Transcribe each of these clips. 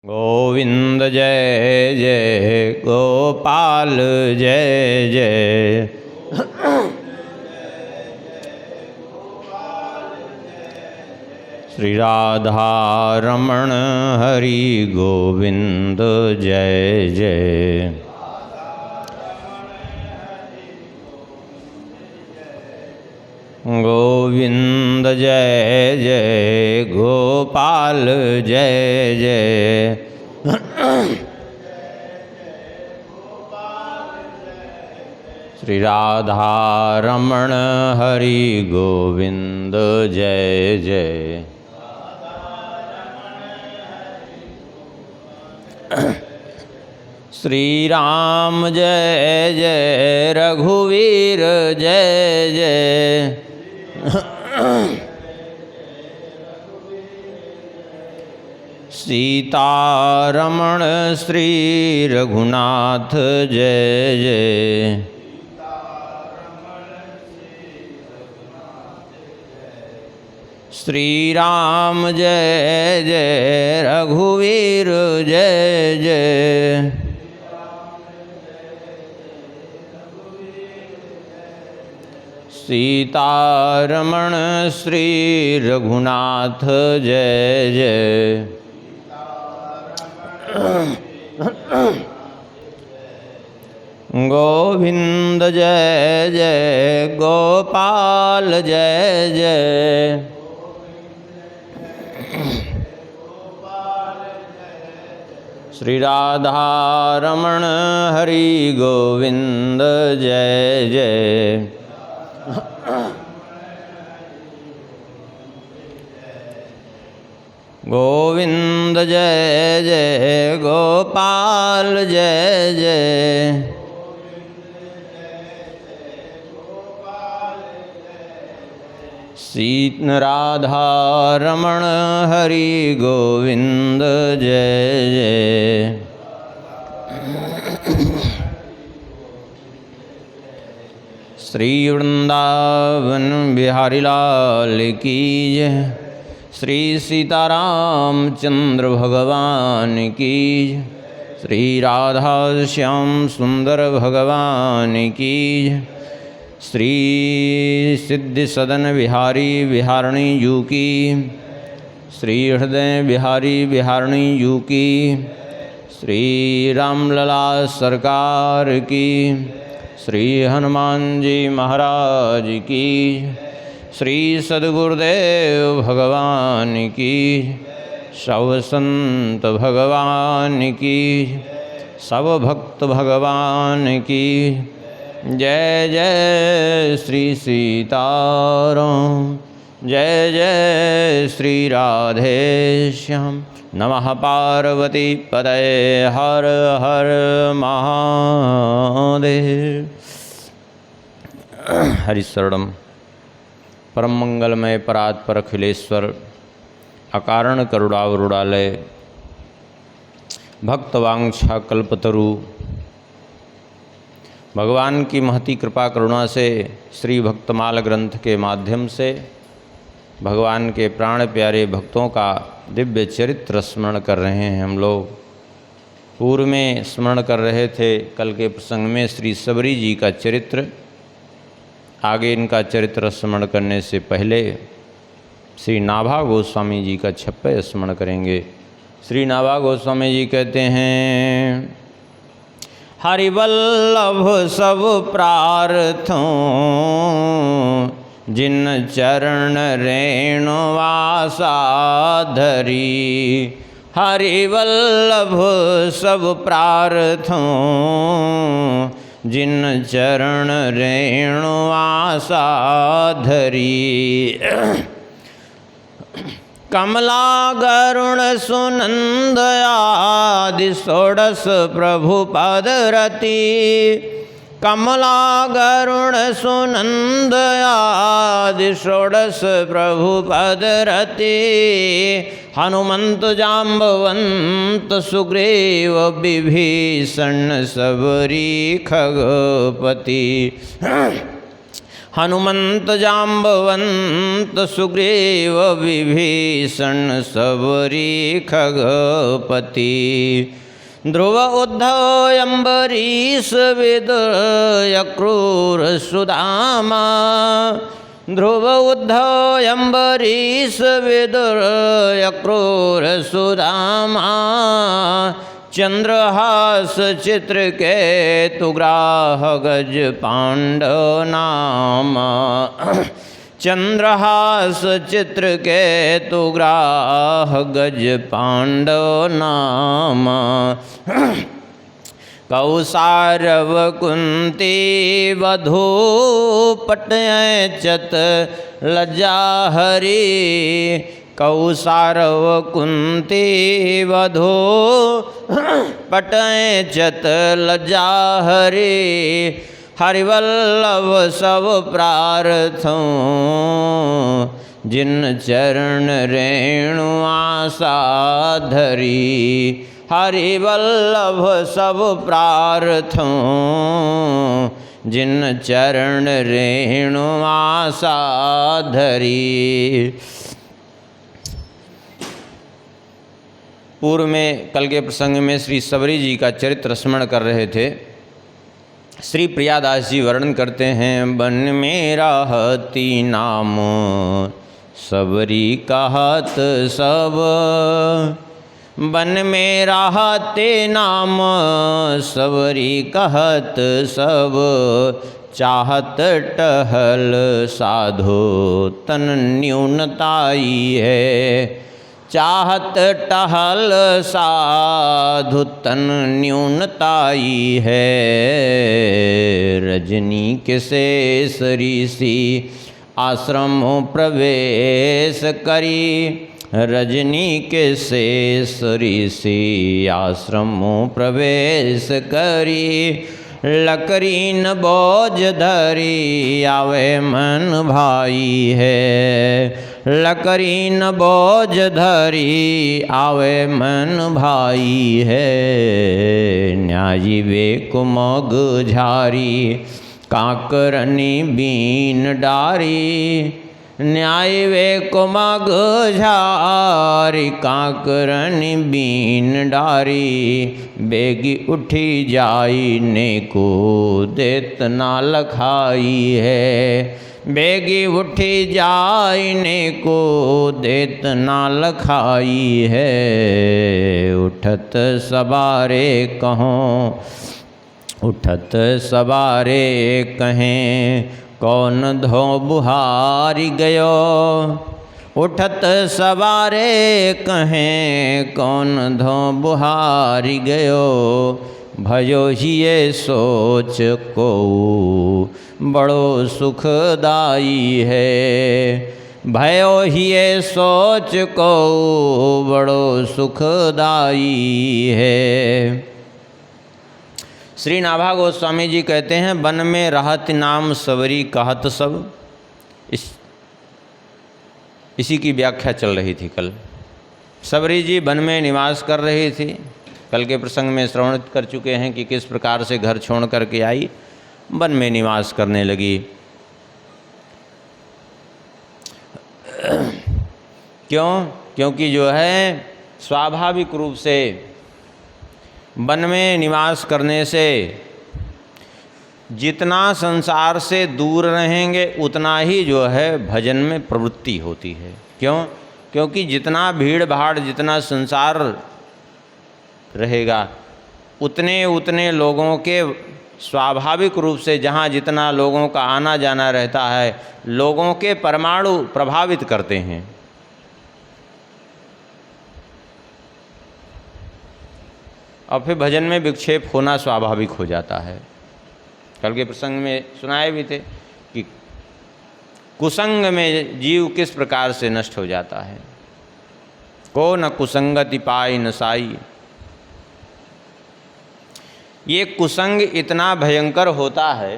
गोविंद जय जय गोपाल जय जय। श्री राधा रमण हरि गोविंद जय जय। गोविंद जय जय गोपाल जय जय। श्री राधा रमण हरि गोविंद जय जय। श्री राम जय जय रघुवीर जय जय। सीतारमण श्री रघुनाथ जय जय। श्री राम जय जय रघुवीर जय जय। सीतारमण श्री रघुनाथ जय जय। गोविंद जय जय गोपाल जय जय। श्री राधा रमण हरि गोविंद जय जय। गोविंद जय जय गोपाल जय जय। श्री राधा रमण हरि गोविंद जय जय। श्री वृंदावन बिहारी लाल की जय। श्री सीताराम चंद्र भगवान की। श्री राधा श्याम सुंदर भगवान की। श्री सिद्धि सदन बिहारी बिहारणी जू की। श्री हृदय बिहारी बिहारणी जू की। श्री रामलला सरकार की। श्री हनुमान जी महाराज की। श्री सद्गुरुदेव भगवान की। सब संत भगवान की। सब भक्त भगवान की। जय जय श्री सीताराम। जय जय श्री राधेश्याम। नमः पार्वती पतये हर हर महादेव। हरिशरणम। परम मंगलमय परात्पर अखिलेश्वर अकारण करुणावरुणालय भक्तवांछा कल्पतरु भगवान की महती कृपा करुणा से श्री भक्तमाल ग्रंथ के माध्यम से भगवान के प्राण प्यारे भक्तों का दिव्य चरित्र स्मरण कर रहे हैं। हम लोग पूर्व में स्मरण कर रहे थे कल के प्रसंग में श्री सबरी जी का चरित्र। आगे इनका चरित्र स्मरण करने से पहले श्री नाभा गोस्वामी जी का छप्पय स्मरण करेंगे। श्री नाभा गोस्वामी जी कहते हैं, हरिवल्लभ सब प्रार्थों जिन चरण रेणु वासा धरी। हरिवल्लभ सब प्रार्थों जिन चरण रेणु आशा धरी। कमला गरुण सुनंद आदि षोडश प्रभु पद रति। कमला गरुण सुनंद आदि षोडश प्रभु पद रति। हनुमंत जाम्बवंत सुग्रीव विभीषण सबरी खगपति। हनुमंत जाम्बवंत सुग्रीव विभीषण सबरी खगपति ध्रुव उद्धव अम्बरीश विदुर अक्रूर सुदामा ध्रुव उद्धव अम्बरीश विदुर अक्रूर सुदामा चंद्रहास चित्रकेतु ग्राह गज पांडव नाम चंद्रहास चित्रकेतु ग्राह गज पांडव नाम कौसारव कुंती वधू पटयचत लज्जा हरि कौसारव कुंती वधू पटयचत लज्जा हरि हरिवल्लभ सब प्रार्थों जिन चरण रेणु आशा धरी हरिवल्लभ सब प्रार्थों जिन चरण रेणु आशा धरी। पूर्व में कल के प्रसंग में श्री सबरी जी का चरित्र स्मरण कर रहे थे। श्री प्रियादास जी वर्णन करते हैं, बन में रहती नाम सबरी कहत सब बन में रहते नाम सबरी कहत सब चाहत टहल साधो तन न्यूनताई है चाहत टहल साधु तन न्यूनताई है रजनी के शेष ऋषि आश्रम प्रवेश करी रजनी के शेष ऋषि आश्रम प्रवेश करी लकरीन बोझ धरी आवे मन भाई है लकरीन बोझ धरी आवे मन भाई है न्यायी वे कुमग झारी काकरनी बीन डारी न्याय वे कुमग झारी काकरनी बीन डारी बेगी उठी जाई ने को देत ना लखाई है बेगी उठी जाई ने को देत ना लखाई है उठत सवारे कहों उठत सवारे कहें कौन धो बुहारी गयो उठत सवारे कहें कौन धो बुहारी गयो भयो ही ये सोच को बड़ो सुखदाई है भयो ही ये सोच को बड़ो सुखदाई है। श्री नाभा गोस्वामी जी कहते हैं, वन में रहत नाम सबरी कहत सब। इसी की व्याख्या चल रही थी कल। सबरी जी वन में निवास कर रही थी। कल के प्रसंग में श्रवण कर चुके हैं कि किस प्रकार से घर छोड़ करके आई, वन में निवास करने लगी। क्यों? क्योंकि जो है स्वाभाविक रूप से वन में निवास करने से जितना संसार से दूर रहेंगे उतना ही जो है भजन में प्रवृत्ति होती है। क्यों? क्योंकि जितना भीड़ भाड़ जितना संसार रहेगा उतने उतने लोगों के स्वाभाविक रूप से जहाँ जितना लोगों का आना जाना रहता है लोगों के परमाणु प्रभावित करते हैं। और फिर भजन में विक्षेप होना स्वाभाविक हो जाता है। कल के प्रसंग में सुनाए भी थे कि कुसंग में जीव किस प्रकार से नष्ट हो जाता है। को न कुसंगति पाई न साई। ये कुसंग इतना भयंकर होता है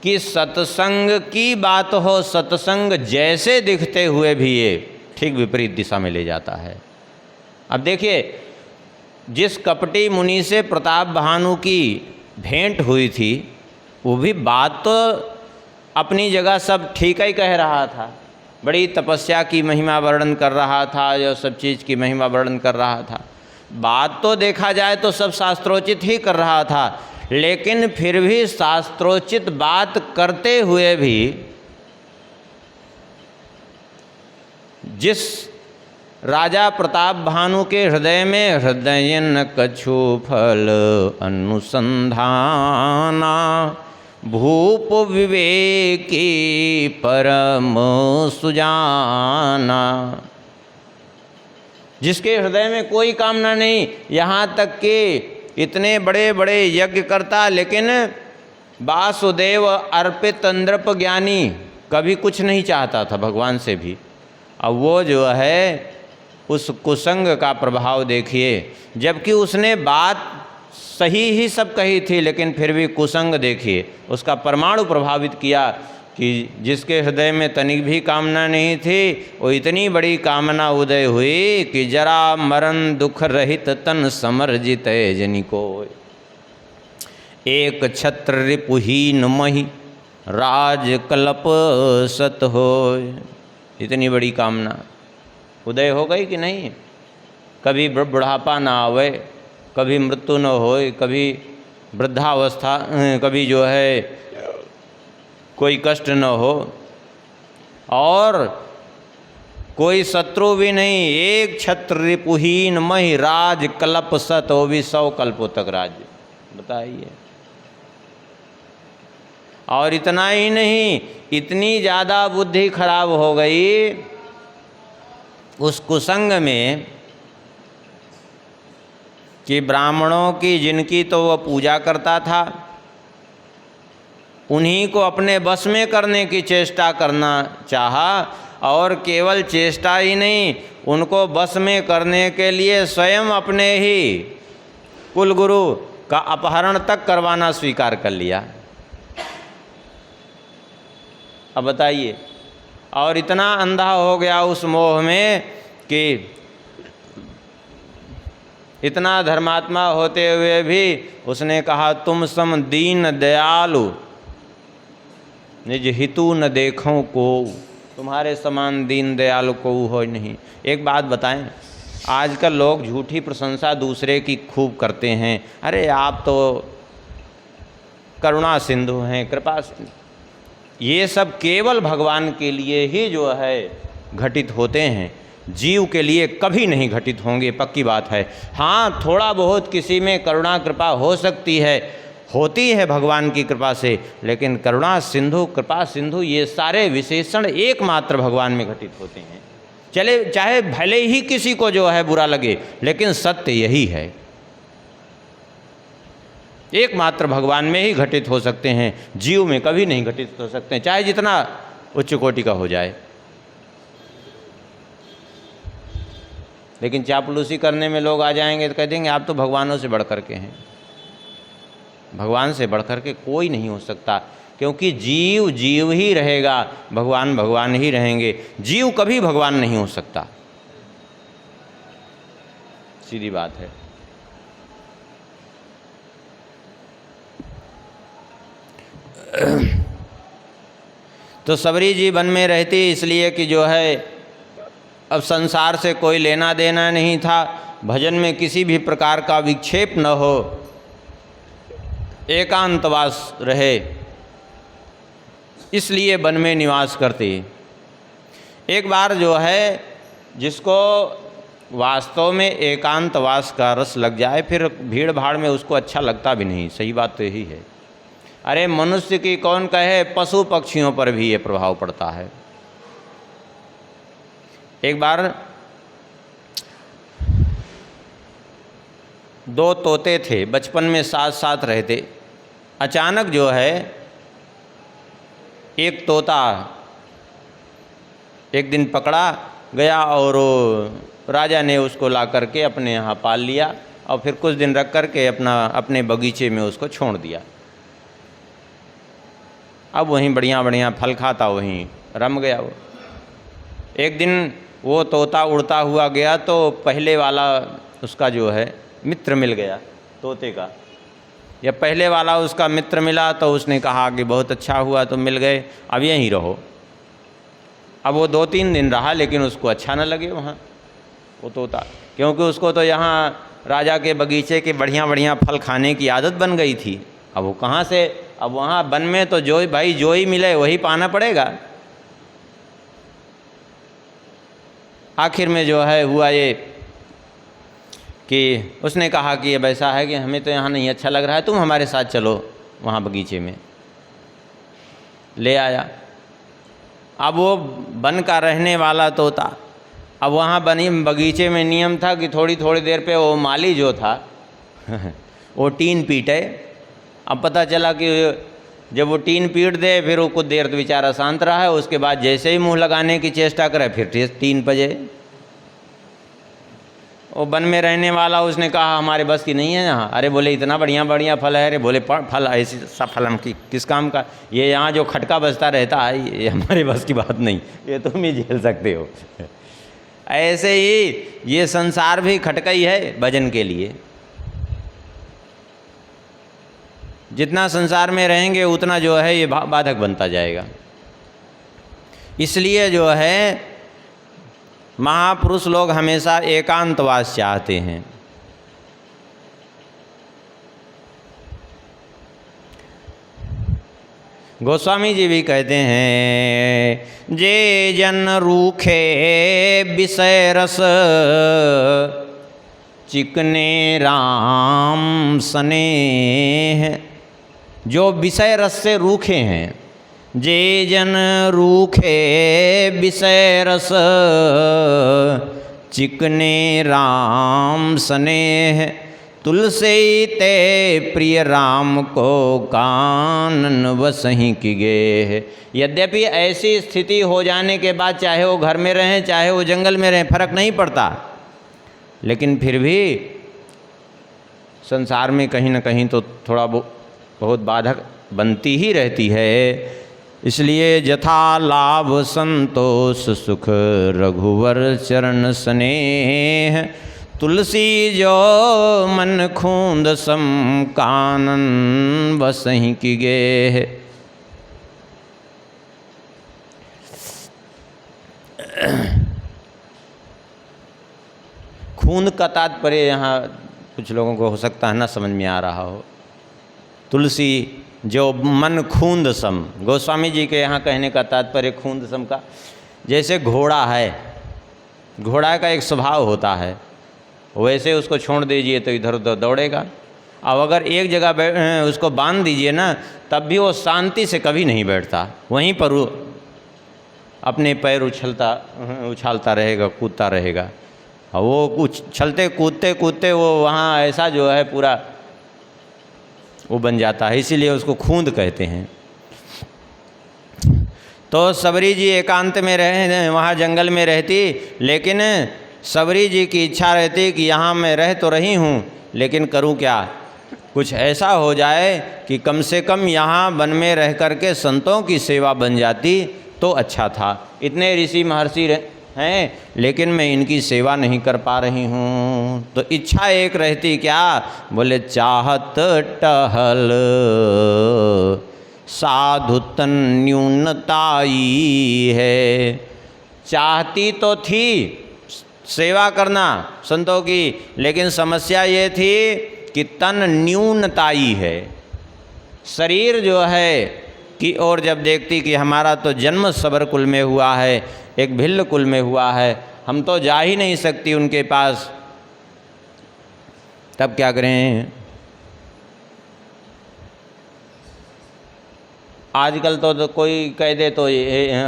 कि सत्संग की बात हो, सत्संग जैसे दिखते हुए भी ये ठीक विपरीत दिशा में ले जाता है। अब देखिए, जिस कपटी मुनि से प्रताप भानु की भेंट हुई थी वो भी बात तो अपनी जगह सब ठीक ही कह रहा था, बड़ी तपस्या की महिमा वर्णन कर रहा था, जो सब चीज़ की महिमा वर्णन कर रहा था। बात तो देखा जाए तो सब शास्त्रोचित ही कर रहा था, लेकिन फिर भी शास्त्रोचित बात करते हुए भी जिस राजा प्रताप भानु के हृदय में हृदयन कछु फल अनुसंधाना भूप विवेकी परम सुजाना, जिसके हृदय में कोई कामना नहीं, यहाँ तक कि इतने बड़े बड़े यज्ञ करता, लेकिन वासुदेव अर्पित नृप ज्ञानी कभी कुछ नहीं चाहता था भगवान से भी। अब वो जो है उस कुसंग का प्रभाव देखिए, जबकि उसने बात सही ही सब कही थी, लेकिन फिर भी कुसंग देखिए उसका परमाणु प्रभावित किया कि जिसके हृदय में तनिक भी कामना नहीं थी, वो इतनी बड़ी कामना उदय हुई कि जरा मरण दुख रहित तन समर्जित जनि को, एक छत्र रिपुहीन मही राज कल्प सत होय। इतनी बड़ी कामना उदय हो गई कि नहीं। कभी बुढ़ापा ना आवे, कभी मृत्यु न होए, कभी वृद्धावस्था, कभी जो है कोई कष्ट न हो, और कोई शत्रु भी नहीं। एक छत्र रिपुहीन मही राज कल्प सत, वो भी 100 कल्पों तक राज्य, बताइए। और इतना ही नहीं, इतनी ज़्यादा बुद्धि खराब हो गई उस कुसंग में कि ब्राह्मणों की जिनकी तो वह पूजा करता था, उन्हीं को अपने बस में करने की चेष्टा करना चाहा, और केवल चेष्टा ही नहीं, उनको बस में करने के लिए स्वयं अपने ही कुलगुरु का अपहरण तक करवाना स्वीकार कर लिया। अब बताइए, और इतना अंधा हो गया उस मोह में कि इतना धर्मात्मा होते हुए भी उसने कहा तुम सम दीन दयालु निज हितु न देखूं को, तुम्हारे समान दीन दयालु को हो नहीं। एक बात बताएं, आजकल लोग झूठी प्रशंसा दूसरे की खूब करते हैं, अरे आप तो करुणा सिंधु हैं, कृपा सिंधु। ये सब केवल भगवान के लिए ही जो है घटित होते हैं, जीव के लिए कभी नहीं घटित होंगे, पक्की बात है। हाँ, थोड़ा बहुत किसी में करुणा कृपा हो सकती है, होती है भगवान की कृपा से, लेकिन करुणा सिंधु, कृपा सिंधु, ये सारे विशेषण एकमात्र भगवान में घटित होते हैं। चले चाहे भले ही किसी को जो है बुरा लगे, लेकिन सत्य यही है, एकमात्र भगवान में ही घटित हो सकते हैं, जीव में कभी नहीं घटित हो सकते हैं, चाहे जितना उच्च कोटि का हो जाए। लेकिन चापलूसी करने में लोग आ जाएंगे तो कह देंगे आप तो भगवानों से बढ़ कर के हैं। भगवान से बढ़ कर के कोई नहीं हो सकता, क्योंकि जीव जीव ही रहेगा, भगवान भगवान ही रहेंगे, जीव कभी भगवान नहीं हो सकता, सीधी बात है। तो सबरी जी वन में रहती इसलिए कि जो है अब संसार से कोई लेना देना नहीं था, भजन में किसी भी प्रकार का विक्षेप न हो, एकांतवास रहे, इसलिए वन में निवास करती। एक बार जो है जिसको वास्तव में एकांतवास का रस लग जाए, फिर भीड़ भाड़ में उसको अच्छा लगता भी नहीं, सही बात तो यही है। अरे मनुष्य की कौन कहे, पशु पक्षियों पर भी ये प्रभाव पड़ता है। एक बार 2 तोते थे, बचपन में साथ साथ रहते। अचानक जो है एक तोता एक दिन पकड़ा गया और राजा ने उसको ला करके अपने यहाँ पाल लिया, और फिर कुछ दिन रख करके अपने बगीचे में उसको छोड़ दिया। अब वहीं बढ़िया बढ़िया फल खाता, वहीं रम गया वो। एक दिन वो तोता उड़ता हुआ गया तो पहले वाला उसका जो है मित्र मिल गया तोते का। या पहले वाला उसका मित्र मिला तो उसने कहा कि बहुत अच्छा हुआ तुम मिल गए, अब यहीं रहो। अब वो 2-3 दिन रहा, लेकिन उसको अच्छा न लगे वहाँ वो तोता, क्योंकि उसको तो यहाँ राजा के बगीचे के बढ़िया बढ़िया फल खाने की आदत बन गई थी। अब वो कहाँ से, अब वहाँ वन में तो जो ही मिले वही पाना पड़ेगा। आखिर में जो है हुआ ये कि उसने कहा कि अब ऐसा है कि हमें तो यहाँ नहीं अच्छा लग रहा है, तुम हमारे साथ चलो वहाँ बगीचे में। ले आया। अब वो वन का रहने वाला तोता, अब वहाँ बगीचे में नियम था कि थोड़ी थोड़ी देर पे वो माली जो था वो टीन पीटे। अब पता चला कि जब वो टीन पीट दे फिर वो कुछ देर तो बेचारा शांत रहा है, उसके बाद जैसे ही मुंह लगाने की चेष्टा करे फिर टीन बजे। वो वन में रहने वाला उसने कहा हमारे बस की नहीं है यहाँ। अरे बोले इतना बढ़िया बढ़िया फल है। अरे बोले फल ऐसी सा फल हम किस काम का, ये यहाँ जो खटका बजता रहता है ये हमारे बस की बात नहीं, ये तुम ही झेल सकते हो। ऐसे ही ये संसार भी खटका ही है भजन के लिए। जितना संसार में रहेंगे उतना जो है ये बाधक बनता जाएगा। इसलिए जो है महापुरुष लोग हमेशा एकांतवास चाहते हैं। गोस्वामी जी भी कहते हैं जे जन रूखे विषय रस चिकने राम स्नेह। जो विषय रस से रूखे हैं, जे जन रूखे विषय रस चिकने राम स्नेह। तुलसी ते प्रिय राम को कानन वसहीं की गे। यद्यपि ऐसी स्थिति हो जाने के बाद चाहे वो घर में रहें चाहे वो जंगल में रहें फर्क नहीं पड़ता, लेकिन फिर भी संसार में कहीं न कहीं तो थोड़ा बहुत बाधक बनती ही रहती है। इसलिए जथा लाभ संतोष सुख रघुवर चरण स्नेह। तुलसी जो मन खूंद सम कानन बसहीं की गे। खूंद का तात्पर्य यहाँ कुछ लोगों को हो सकता है ना समझ में आ रहा हो। तुलसी जो मन खूंद सम, गोस्वामी जी के यहाँ कहने का तात्पर्य खूंद सम का, जैसे घोड़ा है, घोड़ा का एक स्वभाव होता है, वैसे उसको छोड़ दीजिए तो इधर उधर दौड़ेगा। अब अगर एक जगह उसको बांध दीजिए ना तब भी वो शांति से कभी नहीं बैठता, वहीं पर वो अपने पैर उछालता रहेगा, कूदता रहेगा। और वो उछलते कूदते कूदते वो वहाँ ऐसा जो है पूरा वो बन जाता है, इसीलिए उसको खूंद कहते हैं। तो सबरी जी एकांत में रहे, वहाँ जंगल में रहती, लेकिन सबरी जी की इच्छा रहती कि यहाँ मैं रह तो रही हूँ लेकिन करूँ क्या, कुछ ऐसा हो जाए कि कम से कम यहाँ वन में रह कर के संतों की सेवा बन जाती तो अच्छा था। इतने ऋषि महर्षि हैं लेकिन मैं इनकी सेवा नहीं कर पा रही हूँ। तो इच्छा एक रहती क्या, बोले चाहत टहल साधु तन न्यूनताई है। चाहती तो थी सेवा करना संतों की, लेकिन समस्या ये थी कि तन न्यूनताई है। शरीर जो है कि और जब देखती कि हमारा तो जन्म सबर कुल में हुआ है, एक भिल्ल कुल में हुआ है, हम तो जा ही नहीं सकती उनके पास, तब क्या करें। आजकल तो कोई कह दे तो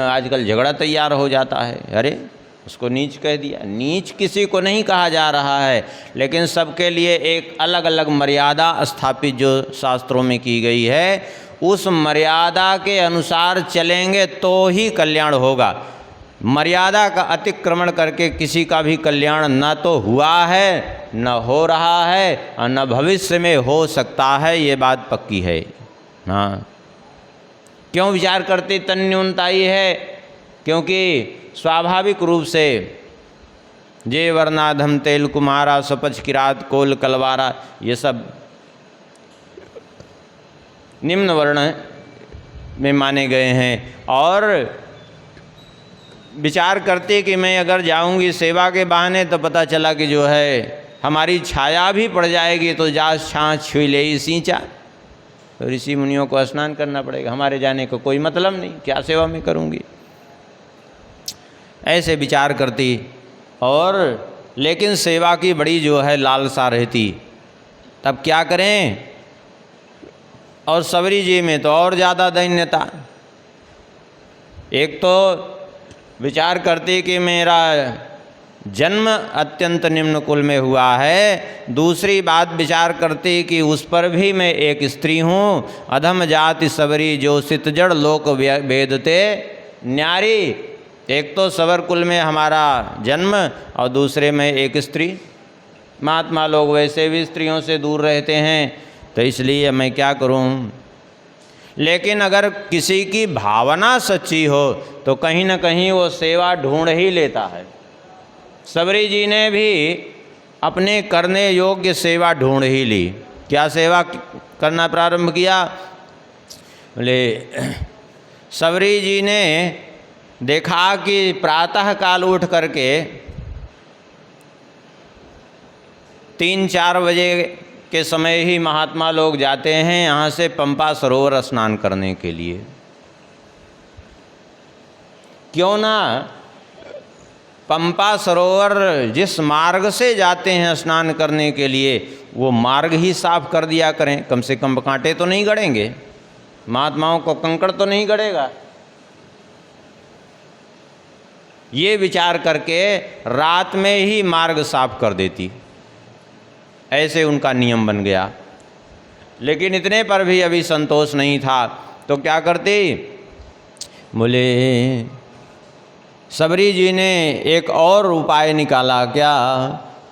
आजकल झगड़ा तैयार हो जाता है, अरे उसको नीच कह दिया। नीच किसी को नहीं कहा जा रहा है, लेकिन सबके लिए एक अलग अलग मर्यादा स्थापित जो शास्त्रों में की गई है, उस मर्यादा के अनुसार चलेंगे तो ही कल्याण होगा। मर्यादा का अतिक्रमण करके किसी का भी कल्याण न तो हुआ है, न हो रहा है और न भविष्य में हो सकता है, ये बात पक्की है। हाँ, क्यों विचार करते तन न्यूनताई है, क्योंकि स्वाभाविक रूप से जे वर्णाधम तेल कुमारा सपच किरात कोल कलवारा, ये सब निम्न वर्ण में माने गए हैं। और विचार करते कि मैं अगर जाऊंगी सेवा के बहाने तो पता चला कि जो है हमारी छाया भी पड़ जाएगी, तो जा छाछ छुई ले ही सींचा, तो ऋषि मुनियों को स्नान करना पड़ेगा, हमारे जाने को कोई मतलब नहीं, क्या सेवा में करूंगी। ऐसे विचार करती, और लेकिन सेवा की बड़ी जो है लालसा रहती। तब क्या करें, और सबरी जी में तो और ज़्यादा दैन्यता। एक तो विचार करती कि मेरा जन्म अत्यंत निम्न कुल में हुआ है, दूसरी बात विचार करती कि उस पर भी मैं एक स्त्री हूँ। अधम जाति सबरी जो सितजड़ लोक वेदते न्यारी। एक तो सवर कुल में हमारा जन्म और दूसरे में एक स्त्री। महात्मा लोग वैसे भी स्त्रियों से दूर रहते हैं, तो इसलिए मैं क्या करूं। लेकिन अगर किसी की भावना सच्ची हो तो कहीं न कहीं वो सेवा ढूंढ ही लेता है। सबरी जी ने भी अपने करने योग्य सेवा ढूंढ ही ली। क्या सेवा करना प्रारंभ किया, बोले सबरी जी ने देखा कि प्रातः काल उठ करके 3-4 बजे के समय ही महात्मा लोग जाते हैं यहाँ से पंपा सरोवर स्नान करने के लिए। क्यों ना पंपा सरोवर जिस मार्ग से जाते हैं स्नान करने के लिए वो मार्ग ही साफ कर दिया करें, कम से कम कांटे तो नहीं गड़ेंगे, महात्माओं को कंकड़ तो नहीं गड़ेगा। ये विचार करके रात में ही मार्ग साफ कर देती, ऐसे उनका नियम बन गया। लेकिन इतने पर भी अभी संतोष नहीं था, तो क्या करती, बोले सबरी जी ने एक और उपाय निकाला। क्या,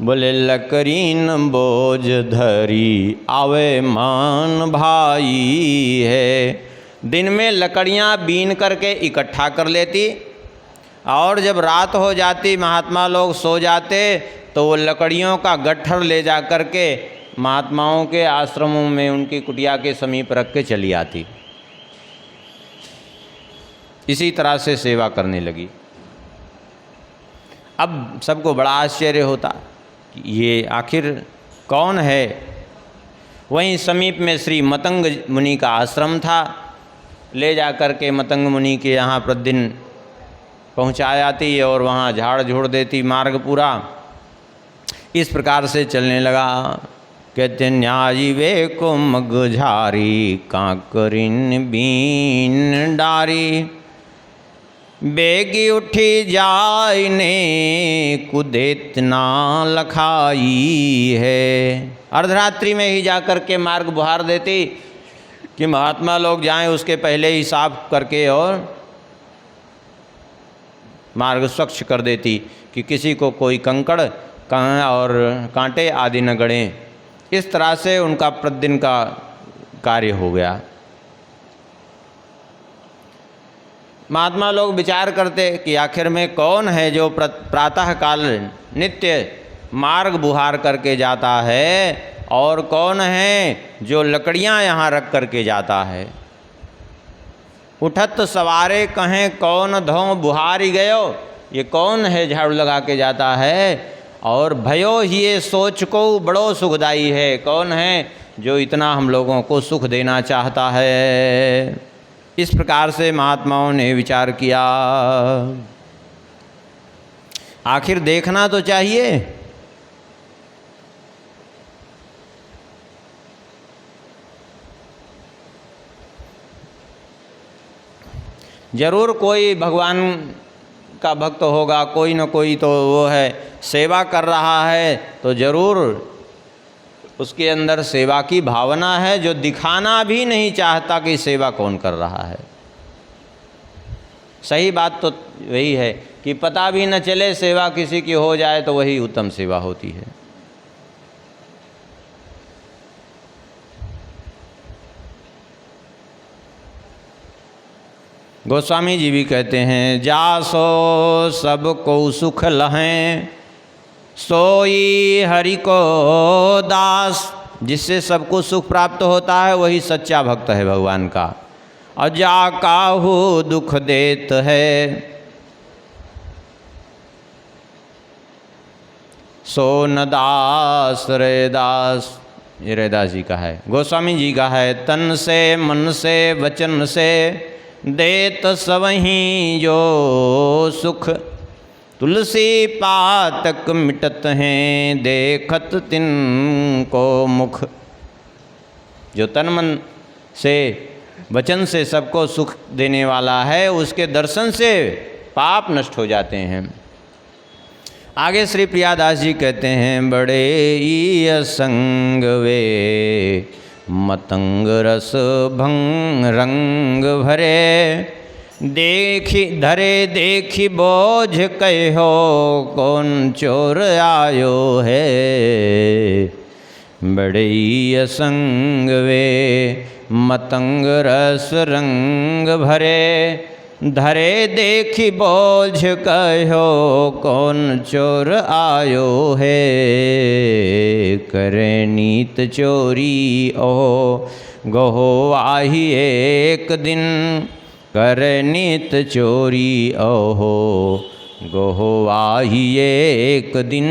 बोले लकरीन बोझ धरी आवे मान भाई है। दिन में लकड़ियाँ बीन करके इकट्ठा कर लेती, और जब रात हो जाती महात्मा लोग सो जाते तो वो लकड़ियों का गट्ठर ले जा करके महात्माओं के आश्रमों में उनकी कुटिया के समीप रख के चली आती। इसी तरह से सेवा करने लगी। अब सबको बड़ा आश्चर्य होता, ये आखिर कौन है। वहीं समीप में श्री मतंग मुनि का आश्रम था, ले जा कर के मतंग मुनि के यहाँ प्रतिदिन पहुँचा जाती और वहाँ झाड़ झोड़ देती मार्ग पूरा। इस प्रकार से चलने लगा। कहते न्यायी वे को मगझारी कांकरिन बीन डारी। बेगी उठी जाय ने कुदेत ना लखाई है। अर्धरात्रि में ही जाकर के मार्ग बुहार देती कि महात्मा लोग जाएं, उसके पहले ही साफ करके और मार्ग स्वच्छ कर देती कि किसी को कोई कंकड़ और कांटे आदि न गड़ें। इस तरह से उनका प्रतिदिन का कार्य हो गया। महात्मा लोग विचार करते कि आखिर में कौन है जो प्रातः काल नित्य मार्ग बुहार करके जाता है, और कौन है जो लकड़ियां यहाँ रख करके जाता है। उठत सवारे कहें कौन धों बुहारी गयो, ये कौन है झाड़ू लगा के जाता है। और भयो ये सोच को बड़ो सुखदाई है, कौन है जो इतना हम लोगों को सुख देना चाहता है। इस प्रकार से महात्माओं ने विचार किया। आखिर देखना तो चाहिए। जरूर कोई भगवान का भक्त होगा, कोई न कोई तो वो है सेवा कर रहा है, तो जरूर उसके अंदर सेवा की भावना है, जो दिखाना भी नहीं चाहता कि सेवा कौन कर रहा है। सही बात तो वही है कि पता भी न चले, सेवा किसी की हो जाए तो वही उत्तम सेवा होती है। गोस्वामी जी भी कहते हैं, जासो सब को सुख लहें सोई हरि को दास। जिससे सबको सुख प्राप्त होता है, वही सच्चा भक्त है भगवान का। अजा काहू दुख देत है, सो न दास रैदास, ये रैदास जी का है। गोस्वामी जी का है, तन से मन से वचन से देत सवहीं जो सुख, तुलसी पातक मिटत हैं देखत तिनको मुख। जो तन मन से वचन से सबको सुख देने वाला है, उसके दर्शन से पाप नष्ट हो जाते हैं। आगे श्री प्रियादास जी कहते हैं, बड़े ई असंग वे मतंग रस भंग रंग भरे, देखी धरे देखी बोझ कहो कौन चोर आयो है। बड़े ई असंग वे मतंग रस रंग भरे, धरे देखी बोझ कहो कौन चोर आयो है। करे नीत चोरी ओ गहो आही एक दिन, करे नीत चोरी ओहो गहो आही एक दिन।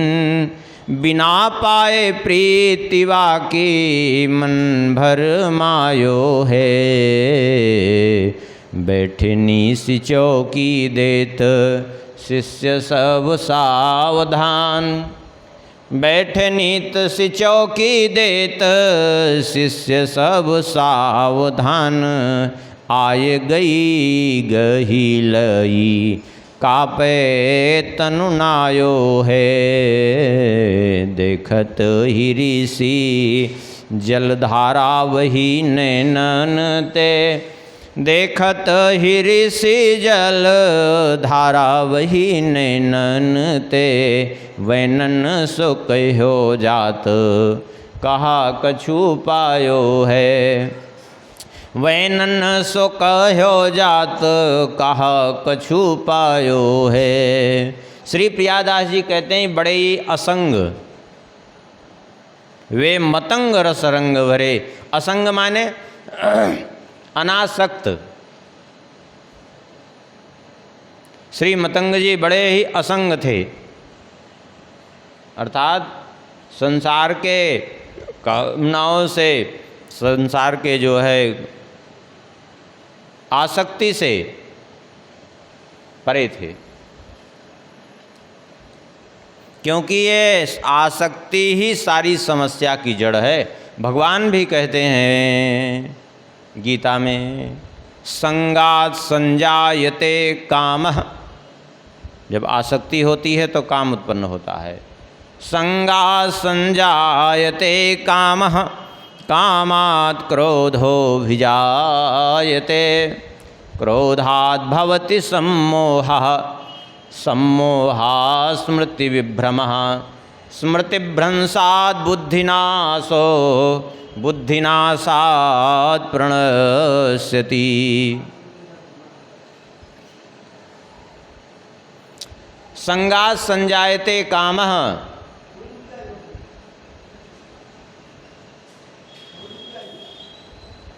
बिना पाए प्रीतिवा की मन भर मायो है। बैठनी सी चौकी देत शिष्य सब सावधान, बैठनीत सी चौकी देत शिष्य सब सावधान। आय गई गही लई कापे तनु नायो है। देखत ही ऋषि जलधारा वही नैनन ते, देखत ही ऋषि जल धारा वही नैनन ते। वैनन सो कहो जात कहा कछु पायो है। वैनन सो कहो जात कहा कछु पायो है। श्री प्रियादास जी कहते हैं, बड़े ही असंग वे मतंग रस रंग भरे। असंग माने अनासक्त। श्री मतंग जी बड़े ही असंग थे, अर्थात संसार के कामनाओं से, संसार के जो है आसक्ति से परे थे। क्योंकि ये आसक्ति ही सारी समस्या की जड़ है। भगवान भी कहते हैं गीता में, संगात संजायते कामः। जब आसक्ति होती है तो काम उत्पन्न होता है। संगात संजायते कामः, कामात् क्रोधो भिजायते, क्रोधात् भवति सम्मोहः, सम्मोहात् स्मृतिविभ्रमः, स्मृतिभ्रंशात् बुद्धिनाशो, बुद्धिनाशात् प्रणश्यति। संगात् संजायते कामः,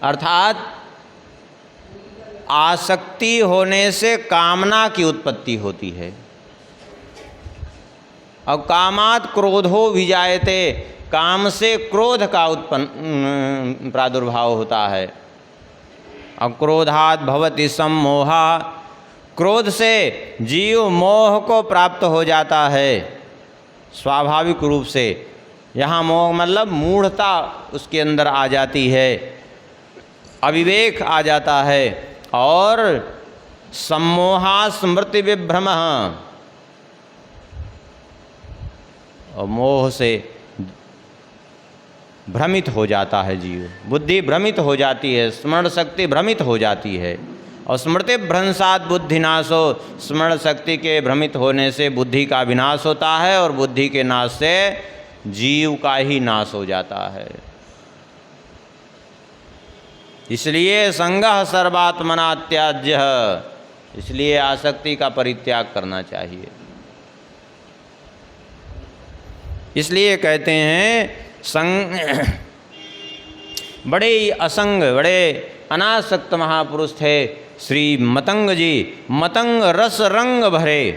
अर्थात आसक्ति होने से कामना की उत्पत्ति होती है। और कामात् क्रोधो विजायते, काम से क्रोध का उत्पन्न प्रादुर्भाव होता है। और क्रोधात् भवति सम्मोहा, क्रोध से जीव मोह को प्राप्त हो जाता है स्वाभाविक रूप से। यहाँ मोह मतलब मूढ़ता उसके अंदर आ जाती है, अविवेक आ जाता है। और सम्मोहा स्मृति विभ्रम, और मोह से भ्रमित हो जाता है जीव, बुद्धि भ्रमित हो जाती है, स्मरण शक्ति भ्रमित हो जाती है। और स्मृति भ्रंशात् बुद्धिनाशो, स्मरण शक्ति के भ्रमित होने से बुद्धि का विनाश होता है, और बुद्धि के नाश से जीव का ही नाश हो जाता है। इसलिए संगः सर्वात्मना त्याज्य, इसलिए आसक्ति का परित्याग करना चाहिए। इसलिए कहते हैं बड़े ही असंग, बड़े अनासक्त महापुरुष थे श्री मतंग जी। मतंग रस रंग भरे,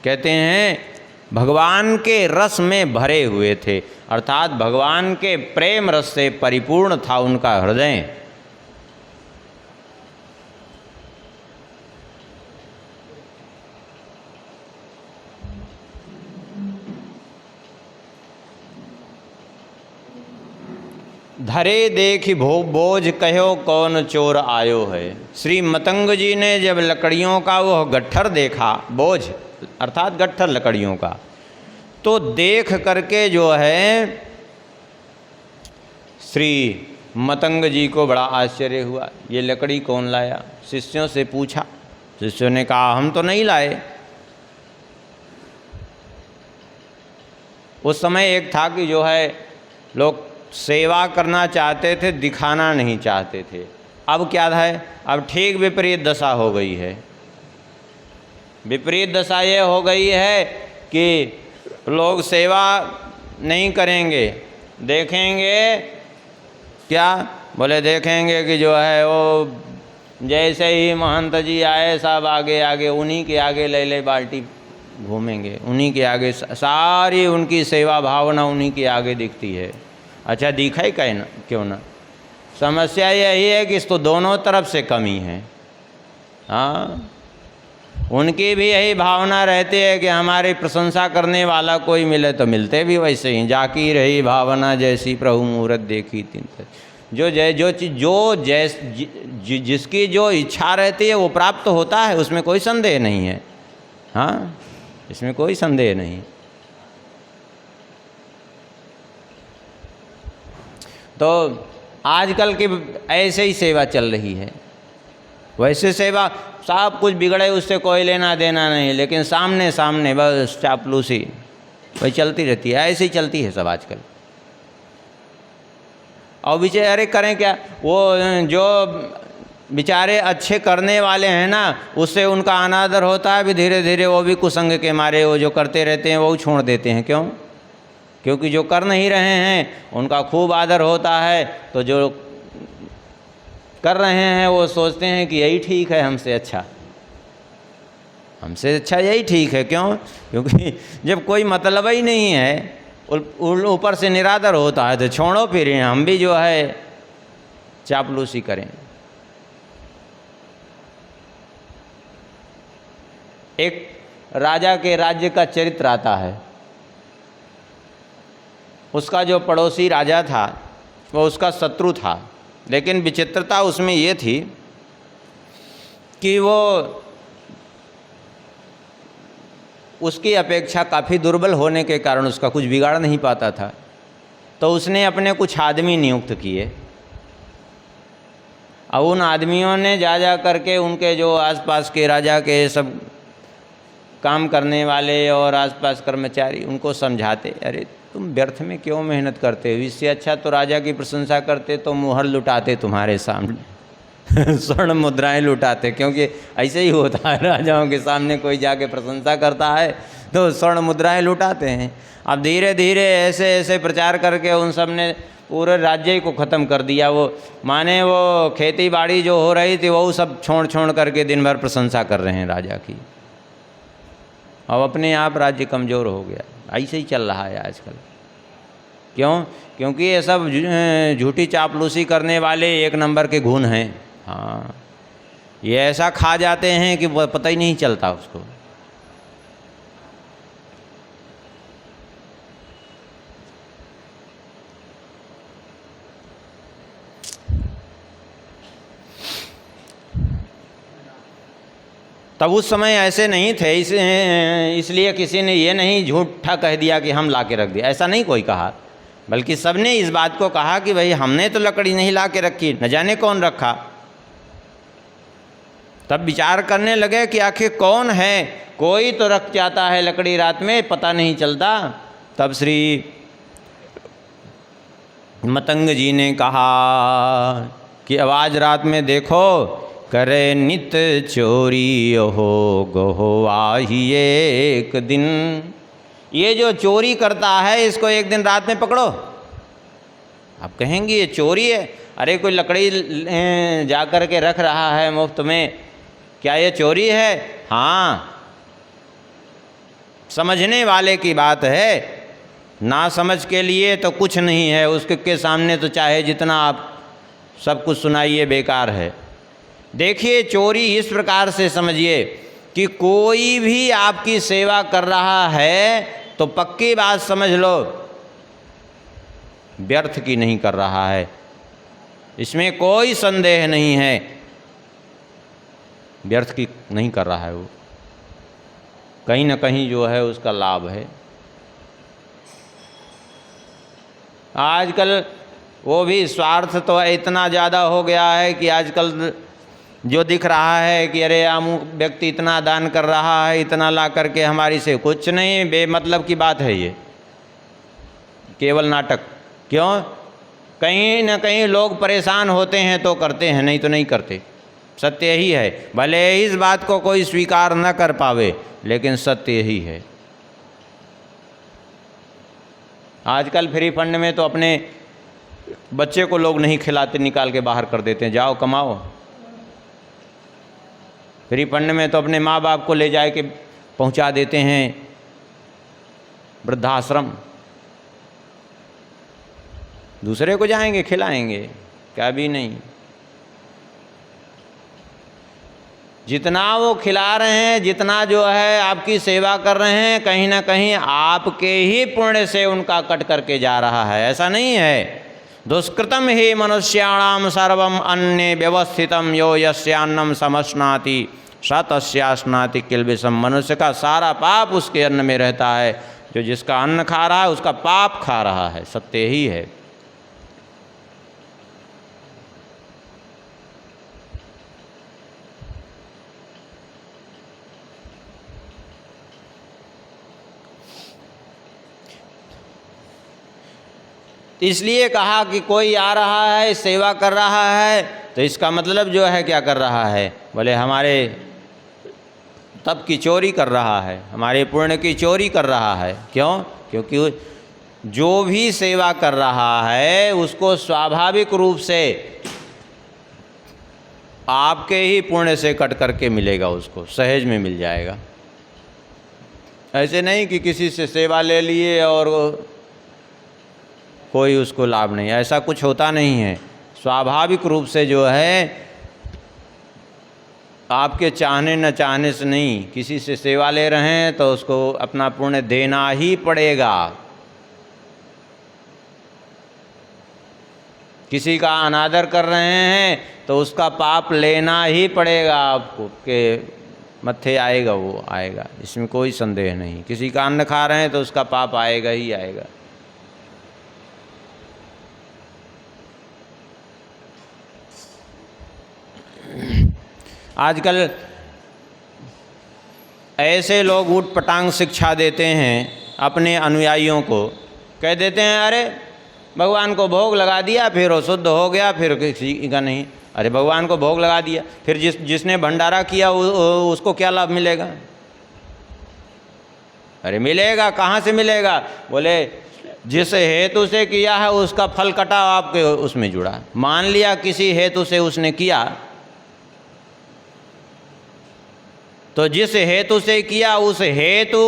कहते हैं भगवान के रस में भरे हुए थे, अर्थात भगवान के प्रेम रस से परिपूर्ण था उनका हृदय। धरे देखी बोझ कहो कौन चोर आयो है। श्री मतंग जी ने जब लकड़ियों का वह गट्ठर देखा, बोझ अर्थात गट्ठर लकड़ियों का, तो देख करके जो है श्री मतंग जी को बड़ा आश्चर्य हुआ, ये लकड़ी कौन लाया। शिष्यों से पूछा, शिष्यों ने कहा हम तो नहीं लाए। उस समय एक था कि जो है लोग सेवा करना चाहते थे, दिखाना नहीं चाहते थे। अब क्या है, अब ठीक विपरीत दशा हो गई है। विपरीत दशा ये हो गई है कि लोग सेवा नहीं करेंगे, देखेंगे क्या, बोले देखेंगे कि जो है वो जैसे ही महंत जी आए सब आगे आगे उन्हीं के आगे ले ले बाल्टी घूमेंगे, उन्हीं के आगे, सारी उनकी सेवा भावना उन्हीं के आगे दिखती है। अच्छा दिखाई क्यों ना, समस्या यही है कि इसको दोनों तरफ से कमी है। हाँ, उनकी भी यही भावना रहती है कि हमारी प्रशंसा करने वाला कोई मिले, तो मिलते भी वैसे ही। जाकी रही भावना जैसी प्रभु मूरत देखी तीन। जिसकी जो इच्छा रहती है वो प्राप्त होता है, उसमें कोई संदेह नहीं है। हाँ, इसमें कोई संदेह नहीं। तो आजकल की ऐसे ही सेवा चल रही है। वैसे सेवा सब कुछ बिगड़े उससे कोई लेना देना नहीं, लेकिन सामने सामने बस चापलूसी वही चलती रहती है। ऐसे ही चलती है सब आजकल। और बेचारे करें क्या, वो जो बेचारे अच्छे करने वाले हैं ना, उससे उनका अनादर होता है भी, धीरे धीरे वो भी कुसंग के मारे वो जो करते रहते हैं वो छोड़ देते हैं। क्यों? क्योंकि जो कर नहीं रहे हैं उनका खूब आदर होता है, तो जो कर रहे हैं वो सोचते हैं कि यही ठीक है, हमसे अच्छा यही ठीक है। क्यों? क्योंकि जब कोई मतलब ही नहीं है, ऊपर से निरादर होता है, तो छोड़ो फिर हम भी जो है चापलूसी करें। एक राजा के राज्य का चरित्र आता है। उसका जो पड़ोसी राजा था वो उसका शत्रु था, लेकिन विचित्रता उसमें ये थी कि वो उसकी अपेक्षा काफ़ी दुर्बल होने के कारण उसका कुछ बिगाड़ नहीं पाता था। तो उसने अपने कुछ आदमी नियुक्त किए। अब उन आदमियों ने जा करके उनके जो आसपास के राजा के सब काम करने वाले और आसपास कर्मचारी उनको समझाते, अरे तुम व्यर्थ में क्यों मेहनत करते हो, इससे अच्छा तो राजा की प्रशंसा करते तो मुहर लुटाते तुम्हारे सामने स्वर्ण मुद्राएं लुटाते। क्योंकि ऐसे ही होता है, राजाओं के सामने कोई जाके प्रशंसा करता है तो स्वर्ण मुद्राएं लुटाते हैं। अब धीरे धीरे ऐसे ऐसे प्रचार करके उन सब ने पूरे राज्य को ख़त्म कर दिया। वो माने वो खेती बाड़ी जो हो रही थी वो सब छोड़ करके दिन भर प्रशंसा कर रहे हैं राजा की। अब अपने आप राज्य कमज़ोर हो गया। ऐसे ही चल रहा है आजकल। क्यों? क्योंकि ये सब झूठी चापलूसी करने वाले एक नंबर के घुन हैं। हाँ, ये ऐसा खा जाते हैं कि पता ही नहीं चलता उसको। तब उस समय ऐसे नहीं थे, इसलिए किसी ने ये नहीं झूठा कह दिया कि हम ला के रख दिया, ऐसा नहीं कोई कहा। बल्कि सबने इस बात को कहा कि भाई हमने तो लकड़ी नहीं ला के रखी, न जाने कौन रखा। तब विचार करने लगे कि आखिर कौन है, कोई तो रख जाता है लकड़ी रात में, पता नहीं चलता। तब श्री मतंग जी ने कहा कि आवाज़ रात में देखो, करे नित चोरी हो गो आहिए एक दिन। ये जो चोरी करता है इसको एक दिन रात में पकड़ो। आप कहेंगे ये चोरी है, अरे कोई लकड़ी जा कर के रख रहा है मुफ्त में, क्या ये चोरी है? हाँ, समझने वाले की बात है, ना समझ के लिए तो कुछ नहीं है, उसके सामने तो चाहे जितना आप सब कुछ सुनाइए बेकार है। देखिए, चोरी इस प्रकार से समझिए कि कोई भी आपकी सेवा कर रहा है तो पक्की बात समझ लो व्यर्थ की नहीं कर रहा है, इसमें कोई संदेह नहीं है, व्यर्थ की नहीं कर रहा है, वो कहीं ना कहीं जो है उसका लाभ है। आजकल वो भी स्वार्थ तो इतना ज़्यादा हो गया है कि आजकल जो दिख रहा है कि अरे अमुक व्यक्ति इतना दान कर रहा है, इतना ला करके हमारी से, कुछ नहीं, बेमतलब की बात है ये, केवल नाटक। क्यों? कहीं ना कहीं लोग परेशान होते हैं तो करते हैं, नहीं तो नहीं करते। सत्य यही है, भले इस बात को कोई स्वीकार न कर पावे, लेकिन सत्य यही है। आजकल फ्री फंड में तो अपने बच्चे को लोग नहीं खिलाते, निकाल के बाहर कर देते हैं, जाओ कमाओ। फ्री फंड में तो अपने माँ बाप को ले जाए के पहुंचा देते हैं वृद्धाश्रम, दूसरे को जाएंगे खिलाएंगे, क्या भी नहीं। जितना वो खिला रहे हैं, जितना जो है आपकी सेवा कर रहे हैं, कहीं ना कहीं आपके ही पुण्य से उनका कट करके जा रहा है, ऐसा नहीं है। दुष्कृतम ही मनुष्याणाम सर्वम अन्य व्यवस्थितम यो यस्यान्नम समश्नाति स तस्यास्नाति किल्बिषम। मनुष्य का सारा पाप उसके अन्न में रहता है, जो जिसका अन्न खा रहा है उसका पाप खा रहा है, सत्य ही है। इसलिए कहा कि कोई आ रहा है, सेवा कर रहा है, तो इसका मतलब जो है क्या कर रहा है? बोले हमारे तप की चोरी कर रहा है, हमारे पुण्य की चोरी कर रहा है। क्यों? क्योंकि जो भी सेवा कर रहा है उसको स्वाभाविक रूप से आपके ही पुण्य से कट करके मिलेगा, उसको सहज में मिल जाएगा। ऐसे नहीं कि किसी से सेवा ले लिए और कोई उसको लाभ नहीं, ऐसा कुछ होता नहीं है। स्वाभाविक रूप से जो है आपके चाहने न चाहने से नहीं, किसी से सेवा ले रहे हैं तो उसको अपना पुण्य देना ही पड़ेगा। किसी का अनादर कर रहे हैं तो उसका पाप लेना ही पड़ेगा, आपको के मत्थे आएगा, वो आएगा, इसमें कोई संदेह नहीं। किसी का अन्न खा रहे हैं तो उसका पाप आएगा ही आएगा। आजकल ऐसे लोग ऊट पटांग शिक्षा देते हैं अपने अनुयायियों को, कह देते हैं अरे भगवान को भोग लगा दिया फिर वो शुद्ध हो गया, फिर किसी का नहीं। अरे भगवान को भोग लगा दिया, फिर जिसने भंडारा किया उसको क्या लाभ मिलेगा? अरे मिलेगा, कहाँ से मिलेगा? बोले जिस हेतु से किया है उसका फल कटा आपके उसमें जुड़ा। मान लिया किसी हेतु से उसने किया, तो जिस हेतु से किया उस हेतु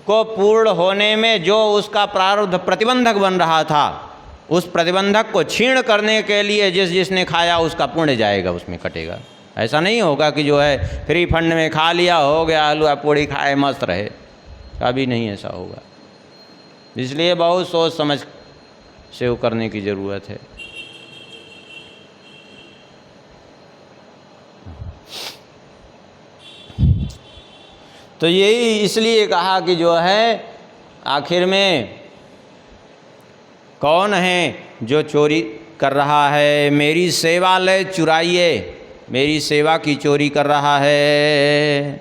को पूर्ण होने में जो उसका प्रारब्ध प्रतिबंधक बन रहा था, उस प्रतिबंधक को क्षीण करने के लिए जिसने खाया उसका पुण्य जाएगा, उसमें कटेगा। ऐसा नहीं होगा कि जो है फ्री फंड में खा लिया, हो गया, आलू पूड़ी खाए मस्त रहे, कभी नहीं ऐसा होगा। इसलिए बहुत सोच समझ से वो करने की ज़रूरत है। तो यही इसलिए कहा कि जो है आखिर में कौन है जो चोरी कर रहा है? मेरी सेवा ले चुराइए, मेरी सेवा की चोरी कर रहा है।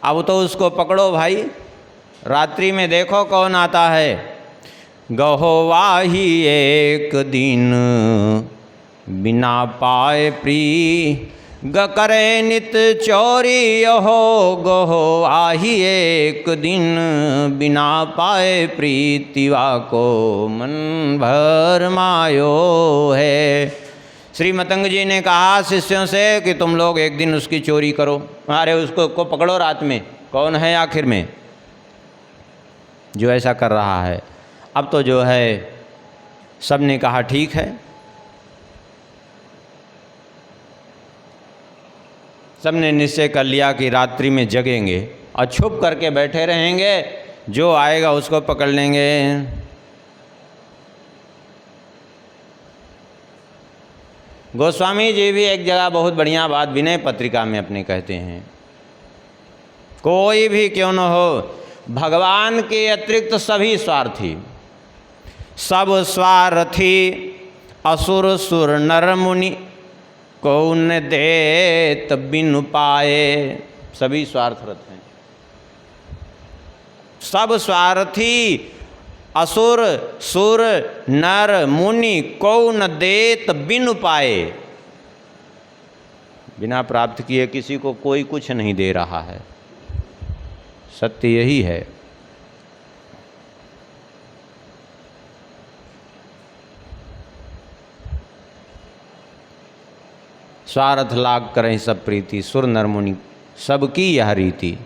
अब तो उसको पकड़ो भाई, रात्रि में देखो कौन आता है। गहोवाही एक दिन बिना पाए प्री करे नित चोरी हो गहो आही एक दिन, बिना पाए प्रीतिवा को मन भर मायो है। श्री मतंग जी ने कहा शिष्यों से कि तुम लोग एक दिन उसकी चोरी करो, अरे उसको पकड़ो रात में, कौन है आखिर में जो ऐसा कर रहा है। अब तो जो है सब ने कहा ठीक है, सब ने निश्चय कर लिया कि रात्रि में जगेंगे और छुप करके बैठे रहेंगे, जो आएगा उसको पकड़ लेंगे। गोस्वामी जी भी एक जगह बहुत बढ़िया बात विनय पत्रिका में अपने कहते हैं, कोई भी क्यों न हो, भगवान के अतिरिक्त सभी स्वार्थी, सब स्वार्थी असुर सुर नर मुनि, कौन देत बिनु पाए, सभी स्वार्थरत हैं। सब स्वार्थी असुर सुर नर मुनि, कौन देत बिनु पाए, बिना प्राप्त किए किसी को कोई कुछ नहीं दे रहा है। सत्य यही है। स्वार्थ लाग करें सब प्रीति, सुर नर मुनि सबकी यह रीति।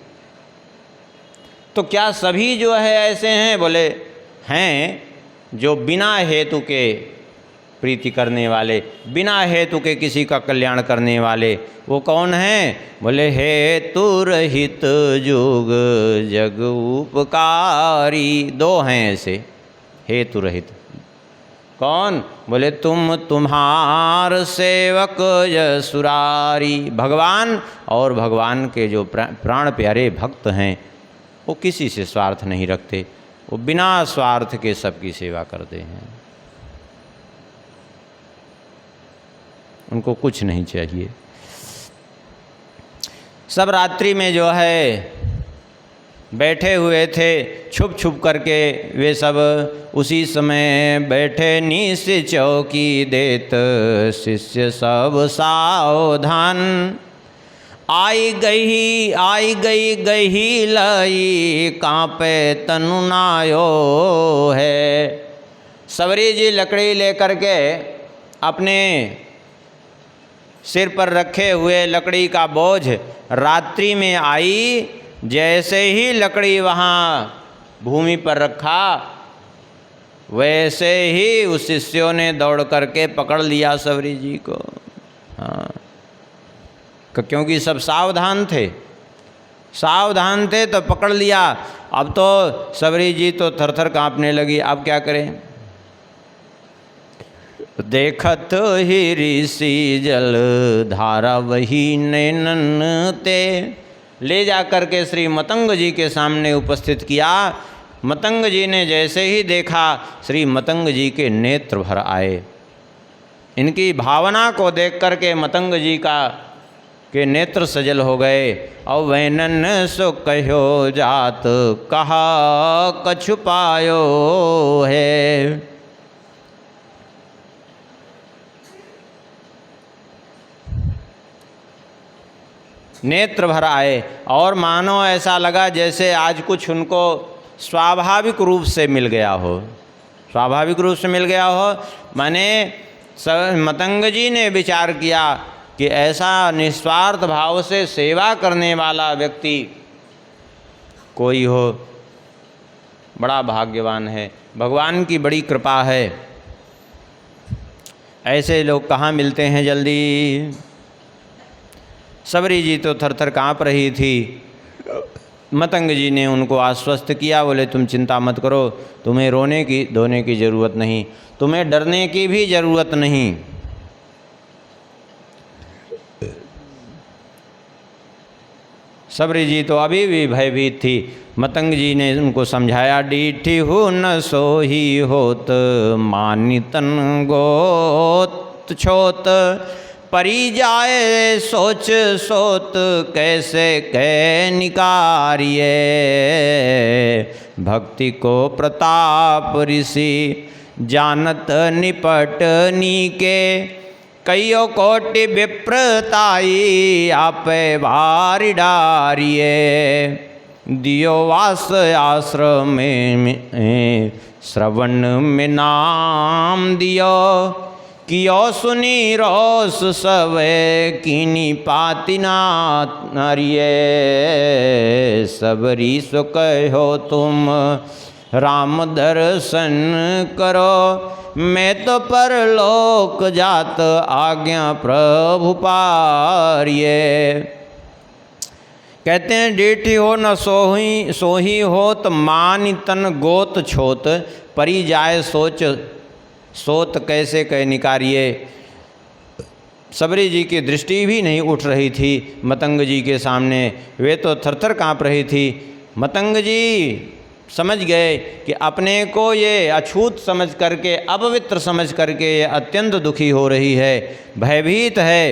तो क्या सभी जो है ऐसे हैं? बोले हैं, जो बिना हेतु के प्रीति करने वाले, बिना हेतु के किसी का कल्याण करने वाले, वो कौन हैं? बोले हेतु रहित जुग जग उपकारी। दो हैं ऐसे हेतु रहित। कौन? बोले तुम तुम्हार सेवक यशुरारी। भगवान और भगवान के जो प्राण प्यारे भक्त हैं, वो किसी से स्वार्थ नहीं रखते, वो बिना स्वार्थ के सबकी सेवा करते हैं, उनको कुछ नहीं चाहिए। सब रात्रि में जो है बैठे हुए थे, छुप छुप करके वे सब उसी समय बैठे, नीस चौकी देत शिष्य सब सावधान। आई गई गही लई, कांपे तनु नायो है। सबरी जी लकड़ी लेकर के अपने सिर पर रखे हुए लकड़ी का बोझ रात्रि में आई, जैसे ही लकड़ी वहाँ भूमि पर रखा, वैसे ही उस शिष्यों ने दौड़ करके पकड़ लिया सबरी जी को। हाँ, क्योंकि सब सावधान थे तो पकड़ लिया। अब तो सबरी जी तो थरथर कांपने लगी, अब क्या करें? देखत ही ऋषि जल धारा वही नैनन ते, ले जा करके श्री मतंग जी के सामने उपस्थित किया। मतंग जी ने जैसे ही देखा, श्री मतंग जी के नेत्र भर आए। इनकी भावना को देख करके मतंग जी के नेत्र सजल हो गए। और वैनन सो कहो जात, कहा कछु पायो है। नेत्र भर आए और मानो ऐसा लगा जैसे आज कुछ उनको स्वाभाविक रूप से मिल गया हो, स्वाभाविक रूप से मिल गया हो। माने मतंग जी ने विचार किया कि ऐसा निस्वार्थ भाव से सेवा करने वाला व्यक्ति कोई हो, बड़ा भाग्यवान है, भगवान की बड़ी कृपा है। ऐसे लोग कहाँ मिलते हैं जल्दी। सबरी जी तो थरथर काँप रही थी। मतंग जी ने उनको आश्वस्त किया, बोले तुम चिंता मत करो, तुम्हें रोने की धोने की ज़रूरत नहीं, तुम्हें डरने की भी ज़रूरत नहीं। सबरी जी तो अभी भी भयभीत थी। मतंग जी ने उनको समझाया, डीठी हो न सोही होत, मानितन गोत छोत, परी जाए सोच सोत, कैसे कह निकारिये, भक्ति को प्रताप ऋषि जानत निपटनी के, कईयो कोटि विप्रताई आपे भारी डारिये, दियो वास आश्रम में श्रवण में नाम दियो, कियो सुनी रोस सवे कीनी पाति नारिये, सबरी सो कहो तुम राम दर्शन करो, मैं तो परलोक जात आज्ञा प्रभु पारिये। कहते हैं डेठी हो न सोही, सोही होत मानि तन गोत छोत, परी जाए सोच सोत कैसे कह निकारिये। सबरी जी की दृष्टि भी नहीं उठ रही थी मतंग जी के सामने, वे तो थरथर काँप रही थी। मतंग जी समझ गए कि अपने को ये अछूत समझ करके, अपवित्र समझ करके ये अत्यंत दुखी हो रही है, भयभीत है।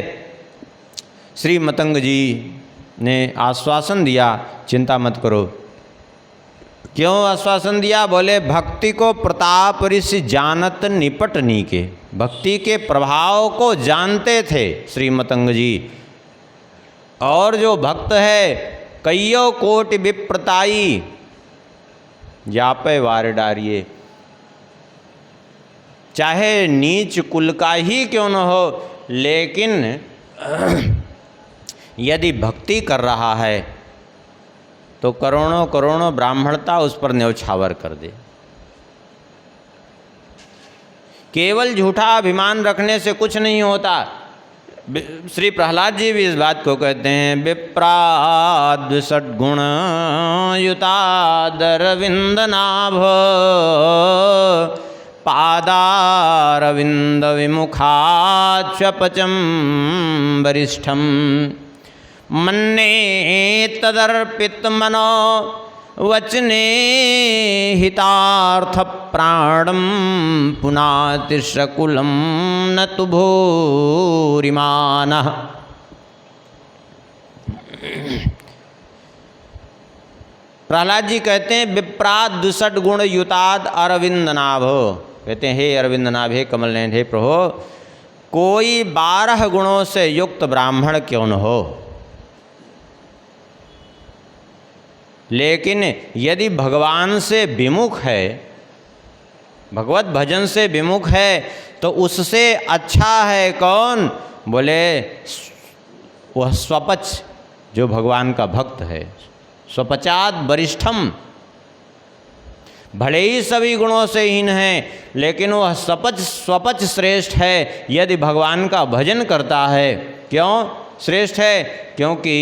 श्री मतंग जी ने आश्वासन दिया, चिंता मत करो। क्यों आश्वासन दिया? बोले भक्ति को प्रताप ऋषि जानत निपटनी के, भक्ति के प्रभाव को जानते थे श्री मतंग जी। और जो भक्त है कईयों कोटि विप्रताई जापे वार डारिये, चाहे नीच कुल का ही क्यों न हो, लेकिन यदि भक्ति कर रहा है तो करोड़ों करोड़ों ब्राह्मणता उस पर न्यौछावर कर दे। केवल झूठा अभिमान रखने से कुछ नहीं होता। श्री प्रहलाद जी भी इस बात को कहते हैं, विप्राद षड्गुण युतादरविंद नाभ, पादारविंद विमुखाच्वपचम वरिष्ठम, मन्ने तदर्पित मनो वचने हितार्थ प्राणम, पुनातिशकुलम न तु भूरिमानः। प्रहलाद जी कहते हैं विप्राद दुषट गुण युताद अरविंद नाभ, कहते हैं हे अरविंद नाभ, हे कमल नयन, हे प्रभो, कोई 12 गुणों से युक्त ब्राह्मण क्यों न हो, लेकिन यदि भगवान से विमुख है, भगवत भजन से विमुख है, तो उससे अच्छा है कौन? बोले वह स्वपच, जो भगवान का भक्त है। स्वपचाद वरिष्ठम, भले ही सभी गुणों से हीन है, लेकिन वह स्वपच श्रेष्ठ है यदि भगवान का भजन करता है। क्यों श्रेष्ठ है? क्योंकि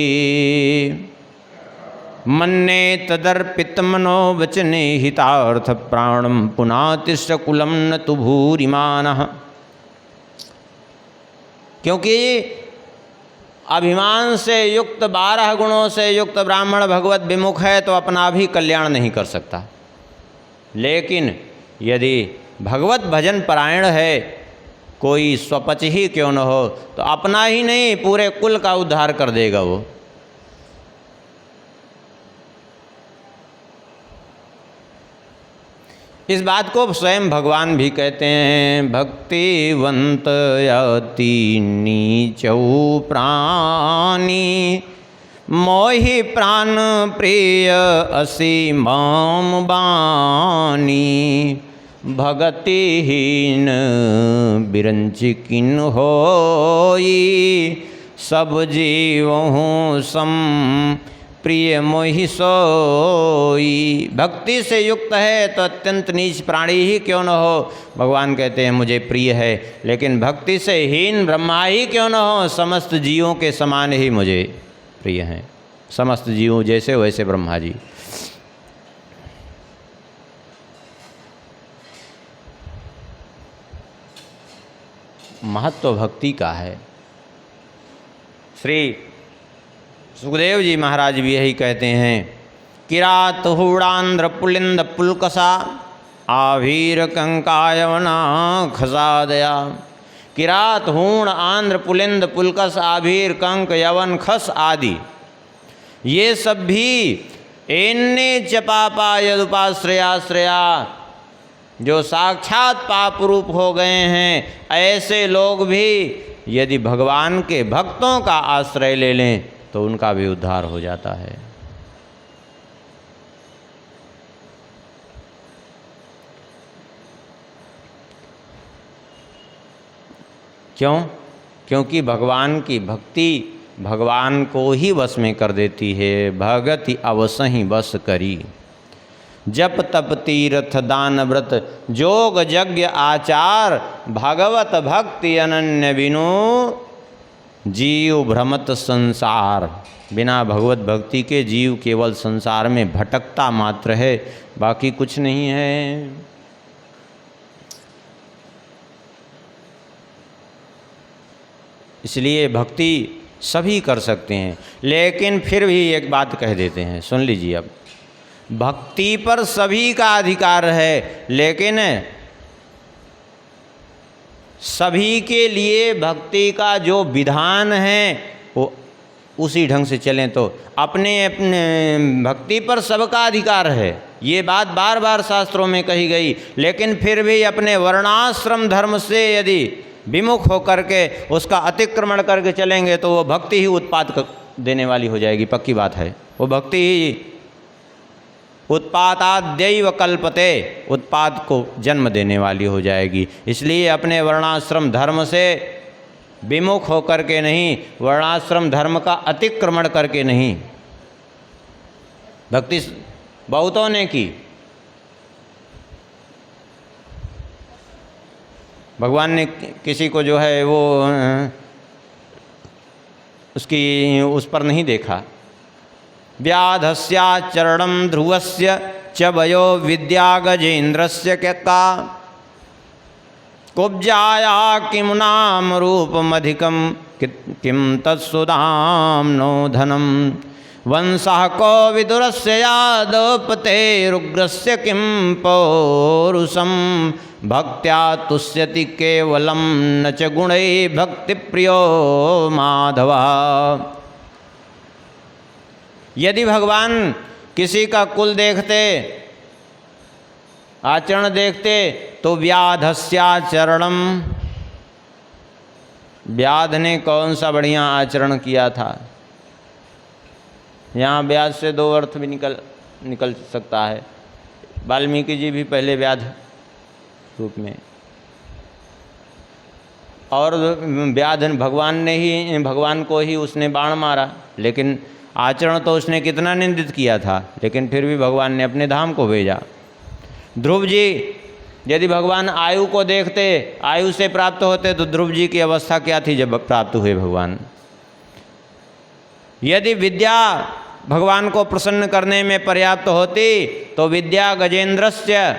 मन्ने तदर्पित मनो वचने हितार्थ प्राणम, पुनातिष्ठ कुलम न तु भूरिमानः। क्योंकि अभिमान से युक्त 12 गुणों से युक्त ब्राह्मण भगवत विमुख है तो अपना भी कल्याण नहीं कर सकता, लेकिन यदि भगवत भजन परायण है, कोई स्वपच ही क्यों न हो, तो अपना ही नहीं पूरे कुल का उद्धार कर देगा वो। इस बात को स्वयं भगवान भी कहते हैं, भक्तिवंत अति नीचौ प्राणी, मोहि प्राण प्रिय असी माम बानी, भगतिहीन बिरंच किन होई, सब जीवों सम प्रिय मोहि सोई। भक्ति से युक्त है तो अत्यंत नीच प्राणी ही क्यों न हो, भगवान कहते हैं मुझे प्रिय है, लेकिन भक्ति से हीन ब्रह्मा ही क्यों न हो, समस्त जीवों के समान ही मुझे प्रिय हैं, समस्त जीवों जैसे वैसे ब्रह्मा जी। महत्व भक्ति का है। श्री सुखदेव जी महाराज भी यही कहते हैं, किरात हूड़ांध्र पुलिंद पुलकसा, आभीर कंकायवना खसादया। किरात हूण आंध्र पुलिंद पुलकस आभीर कंक यवन खस आदि, ये सब भी एन्ने चपापा यदुपाश्रयाश्रया, जो साक्षात पाप रूप हो गए हैं, ऐसे लोग भी यदि भगवान के भक्तों का आश्रय ले लें तो उनका भी उद्धार हो जाता है। क्यों? क्योंकि भगवान की भक्ति भगवान को ही वश में कर देती है। भगति अवसहि वश करी, जप तप तीर्थ दान व्रत जोग यज्ञ आचार, भगवत भक्ति अनन्य बिनु जीव भ्रमत संसार। बिना भगवत भक्ति के जीव केवल संसार में भटकता मात्र है, बाकी कुछ नहीं है। इसलिए भक्ति सभी कर सकते हैं, लेकिन फिर भी एक बात कह देते हैं, सुन लीजिए। अब भक्ति पर सभी का अधिकार है, लेकिन सभी के लिए भक्ति का जो विधान है वो उसी ढंग से चलें। तो अपने अपने भक्ति पर सबका अधिकार है, ये बात बार बार शास्त्रों में कही गई, लेकिन फिर भी अपने वर्णाश्रम धर्म से यदि विमुख होकर के उसका अतिक्रमण करके चलेंगे तो वो भक्ति ही उत्पात देने वाली हो जाएगी। पक्की बात है, वो भक्ति ही उत्पाताद्यैव कल्पते, उत्पात को जन्म देने वाली हो जाएगी। इसलिए अपने वर्णाश्रम धर्म से विमुख होकर के नहीं, वर्णाश्रम धर्म का अतिक्रमण करके नहीं। भक्ति बहुतों ने की, भगवान ने किसी को जो है वो उसकी उस पर नहीं देखा। व्याधस्याचरणं ध्रुवस्य च वयो विद्या गजेन्द्रस्य क्या कुब्जाया किं नाम रूपमधिकं किं तत्सुदाम्नो धनं वंशः को विदुरस्य यादवपतेरुग्रस्य किं पौरुषं भक्त्या तुष्यति केवलं न च गुणै भक्तिप्रियो माधवा। यदि भगवान किसी का कुल देखते, आचरण देखते तो व्याधस्याचरणम, व्याध ने कौन सा बढ़िया आचरण किया था। यहाँ व्याध से दो अर्थ भी निकल सकता है। वाल्मीकि जी भी पहले व्याध रूप में, और व्याध भगवान को ही उसने बाण मारा, लेकिन आचरण तो उसने कितना निंदित किया था, लेकिन फिर भी भगवान ने अपने धाम को भेजा। ध्रुव जी यदि भगवान आयु को देखते, आयु से प्राप्त होते, तो ध्रुव जी की अवस्था क्या थी जब प्राप्त हुए भगवान। यदि विद्या भगवान को प्रसन्न करने में पर्याप्त होती तो विद्या गजेंद्रस्य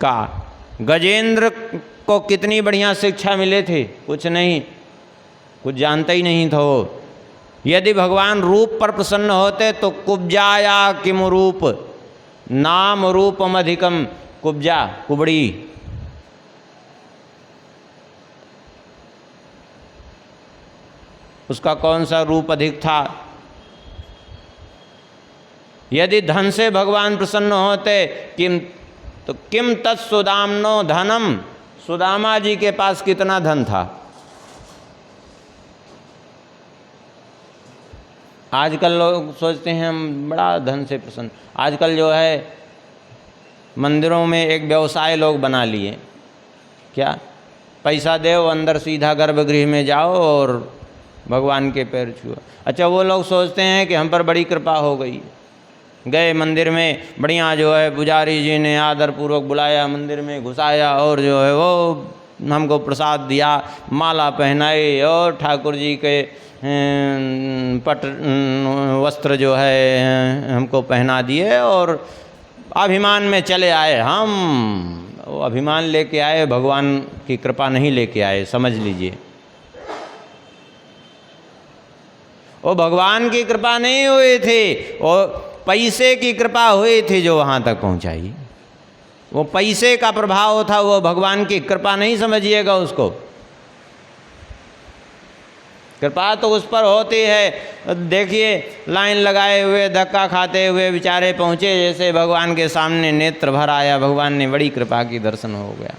का, गजेंद्र को कितनी बढ़िया शिक्षा मिले थे, कुछ नहीं, कुछ जानता ही नहीं था वो। यदि भगवान रूप पर प्रसन्न होते तो कुब्जाया किम रूप नाम रूपम अधिकम, कुब्जा कुबड़ी, उसका कौन सा रूप अधिक था। यदि धन से भगवान प्रसन्न होते किम तत्सुदाम्नो धनम, सुदामा जी के पास कितना धन था। आजकल लोग सोचते हैं हम बड़ा धन से प्रसन्न। आजकल जो है मंदिरों में एक व्यवसाय लोग बना लिए, क्या पैसा दो अंदर सीधा गर्भगृह में जाओ और भगवान के पैर छुओ। अच्छा, वो लोग सोचते हैं कि हम पर बड़ी कृपा हो गई। गए मंदिर में, बढ़िया जो है पुजारी जी ने आदरपूर्वक बुलाया, मंदिर में घुसाया और जो है वो हमको प्रसाद दिया, माला पहनाई और ठाकुर जी के पट वस्त्र जो है हमको पहना दिए और अभिमान में चले आए। हम वो अभिमान लेके आए, भगवान की कृपा नहीं लेके आए, समझ लीजिए। वो भगवान की कृपा नहीं हुई थी, वो पैसे की कृपा हुई थी जो वहाँ तक पहुँचाई। वो पैसे का प्रभाव था, वो भगवान की कृपा नहीं समझिएगा उसको। कृपा तो उस पर होती है। देखिए लाइन लगाए हुए धक्का खाते हुए बेचारे पहुँचे, जैसे भगवान के सामने नेत्र भर आया, भगवान ने बड़ी कृपा की, दर्शन हो गया।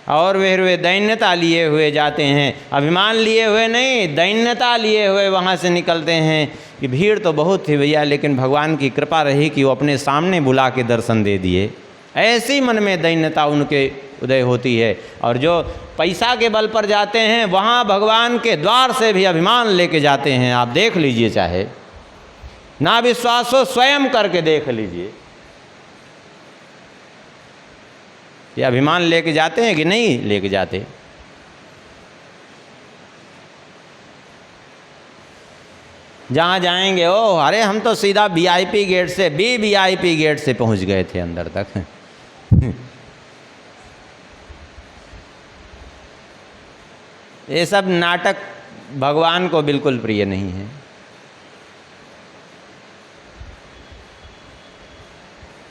और वे दैन्यता लिए हुए जाते हैं, अभिमान लिए हुए नहीं, दैन्यता लिए हुए वहाँ से निकलते हैं कि भीड़ तो बहुत थी भैया, लेकिन भगवान की कृपा रही कि वो अपने सामने बुला के दर्शन दे दिए। ऐसी मन में दैन्यता उनके उदय होती है। और जो पैसा के बल पर जाते हैं वहाँ भगवान के द्वार से भी अभिमान लेके जाते हैं। आप देख लीजिए, चाहे ना विश्वास हो स्वयं करके देख लीजिए, ये अभिमान लेके जाते हैं कि नहीं लेके जाते। जहाँ जाएंगे ओ अरे हम तो सीधा वीआईपी गेट से वीवीआईपी गेट से पहुँच गए थे अंदर तक। ये सब नाटक भगवान को बिल्कुल प्रिय नहीं है।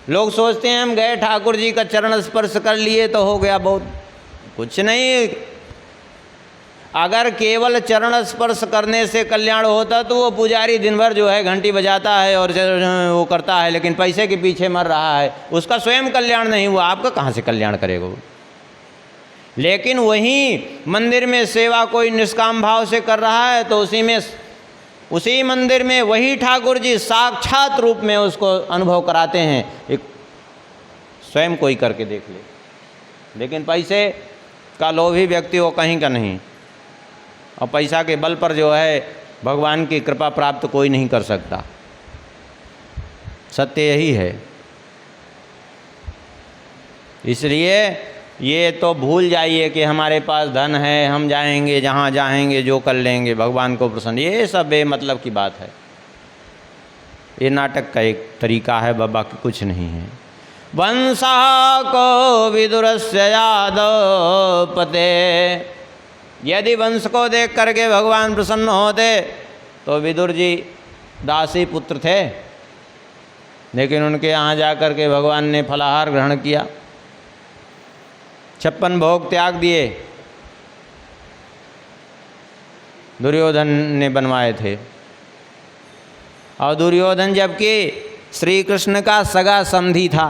लोग सोचते हैं हम गए ठाकुर जी का चरण स्पर्श कर लिए तो हो गया, बहुत कुछ नहीं। अगर केवल चरण स्पर्श करने से कल्याण होता तो वो पुजारी दिन भर जो है घंटी बजाता है और वो करता है, लेकिन पैसे के पीछे मर रहा है, उसका स्वयं कल्याण नहीं हुआ, आपका कहाँ से कल्याण करेगा वो। लेकिन वहीं मंदिर में सेवा कोई निष्काम भाव से कर रहा है तो उसी मंदिर में वही ठाकुर जी साक्षात रूप में उसको अनुभव कराते हैं। एक स्वयं कोई करके देख ले। लेकिन पैसे का लोभी व्यक्ति वो कहीं का नहीं, और पैसा के बल पर जो है भगवान की कृपा प्राप्त कोई नहीं कर सकता। सत्य यही है। इसलिए ये तो भूल जाइए कि हमारे पास धन है, हम जाएंगे जहाँ जाएंगे जो कर लेंगे, भगवान को प्रसन्न, ये सब बेमतलब की बात है। ये नाटक का एक तरीका है, बाबा की कुछ नहीं है। वंशा को विदुरस्य यादव पते, यदि वंश को देख करके भगवान प्रसन्न होते तो विदुर जी दासी पुत्र थे, लेकिन उनके यहाँ जा कर के भगवान ने फलाहार ग्रहण किया, 56 भोग त्याग दिए, दुर्योधन ने बनवाए थे। और दुर्योधन जबकि श्री कृष्ण का सगा समधी था,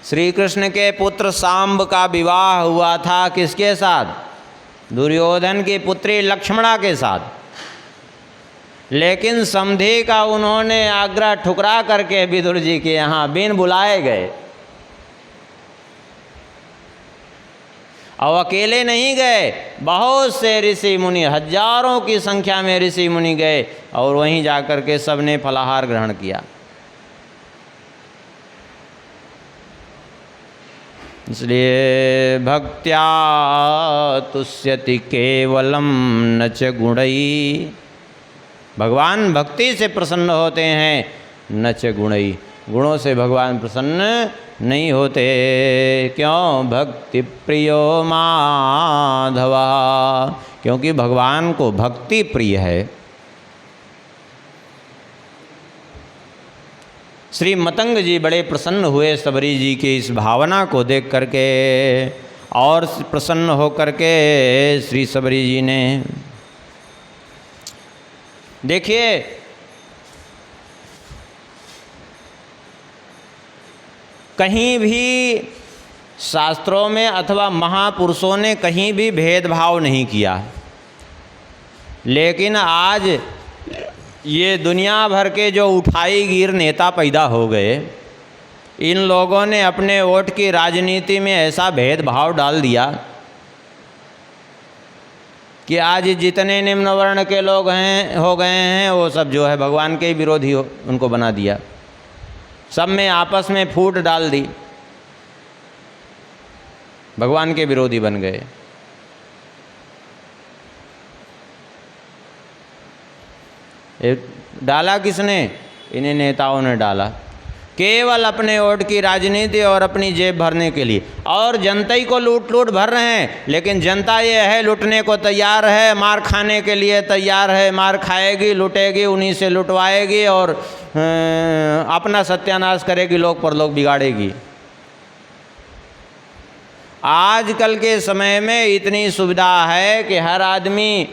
श्री कृष्ण के पुत्र सांब का विवाह हुआ था किसके साथ? दुर्योधन की पुत्री लक्ष्मणा के साथ। लेकिन समधी का उन्होंने आग्रह ठुकरा करके विदुर जी के यहाँ बिन बुलाए गए। और अकेले नहीं गए, बहुत से ऋषि मुनि, हजारों की संख्या में ऋषि मुनि गए और वहीं जाकर के सबने फलाहार ग्रहण किया। इसलिए भक्त्या तुष्यति केवलम न च गुणई, भगवान भक्ति से प्रसन्न होते हैं, न च गुणई, गुणों से भगवान प्रसन्न नहीं होते। क्यों? भक्ति प्रियो माधवा, क्योंकि भगवान को भक्ति प्रिय है। श्री मतंग जी बड़े प्रसन्न हुए सबरी जी की इस भावना को देख करके, और प्रसन्न हो करके श्री सबरी जी ने, देखिए कहीं भी शास्त्रों में अथवा महापुरुषों ने कहीं भी भेदभाव नहीं किया, लेकिन आज ये दुनिया भर के जो उठाईगीर नेता पैदा हो गए, इन लोगों ने अपने वोट की राजनीति में ऐसा भेदभाव डाल दिया कि आज जितने निम्न वर्ण के लोग हो गए हैं वो सब जो है भगवान के विरोधी उनको बना दिया। सब में आपस में फूट डाल दी, भगवान के विरोधी बन गए। डाला किसने? इन्हीं नेताओं ने डाला, केवल अपने वोट की राजनीति और अपनी जेब भरने के लिए। और जनता ही को लूट भर रहे हैं, लेकिन जनता ये है लूटने को तैयार है, मार खाने के लिए तैयार है, मार खाएगी, लूटेगी, उन्हीं से लुटवाएगी और अपना सत्यानाश करेगी, लोग पर लोग बिगाड़ेगी। आजकल के समय में इतनी सुविधा है कि हर आदमी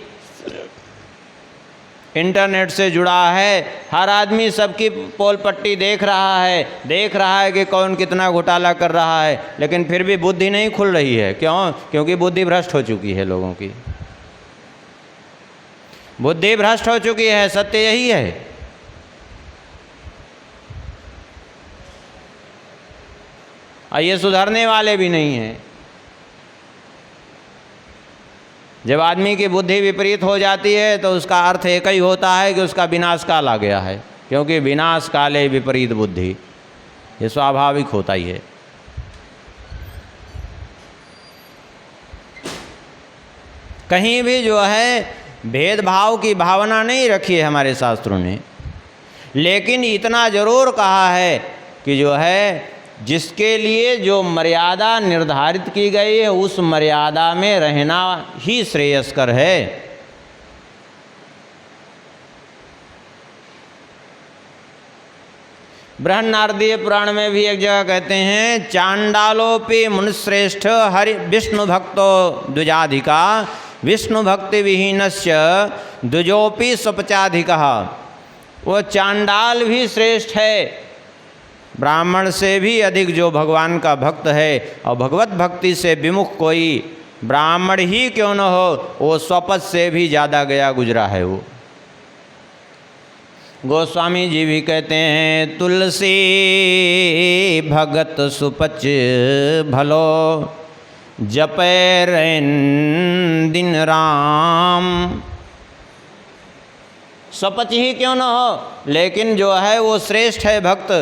इंटरनेट से जुड़ा है, हर आदमी सबकी पोल पट्टी देख रहा है कि कौन कितना घोटाला कर रहा है, लेकिन फिर भी बुद्धि नहीं खुल रही है। क्यों? क्योंकि बुद्धि भ्रष्ट हो चुकी है, लोगों की बुद्धि भ्रष्ट हो चुकी है। सत्य यही है। और ये सुधरने वाले भी नहीं हैं। जब आदमी की बुद्धि विपरीत हो जाती है तो उसका अर्थ एक ही होता है कि उसका विनाश काल आ गया है, क्योंकि विनाश काले विपरीत बुद्धि, ये स्वाभाविक होता ही है। कहीं भी जो है भेदभाव की भावना नहीं रखी है हमारे शास्त्रों ने, लेकिन इतना जरूर कहा है कि जो है जिसके लिए जो मर्यादा निर्धारित की गई है उस मर्यादा में रहना ही श्रेयस्कर है। बृहन्नारदीय पुराण में भी एक जगह कहते हैं, चांडालोपि मुनिश्रेष्ठ हरि विष्णु भक्तो द्विजाधिका विष्णु भक्ति विहीनस्य द्विजोपि स्वपचाधिकः। वो चांडाल भी श्रेष्ठ है, ब्राह्मण से भी अधिक जो भगवान का भक्त है, और भगवत भक्ति से विमुख कोई ब्राह्मण ही क्यों न हो, वो स्वपच से भी ज़्यादा गया गुजरा है। वो गोस्वामी जी भी कहते हैं, तुलसी भगत सुपच भलो जपै रैन दिन राम। स्वपच ही क्यों न हो, लेकिन जो है वो श्रेष्ठ है भक्त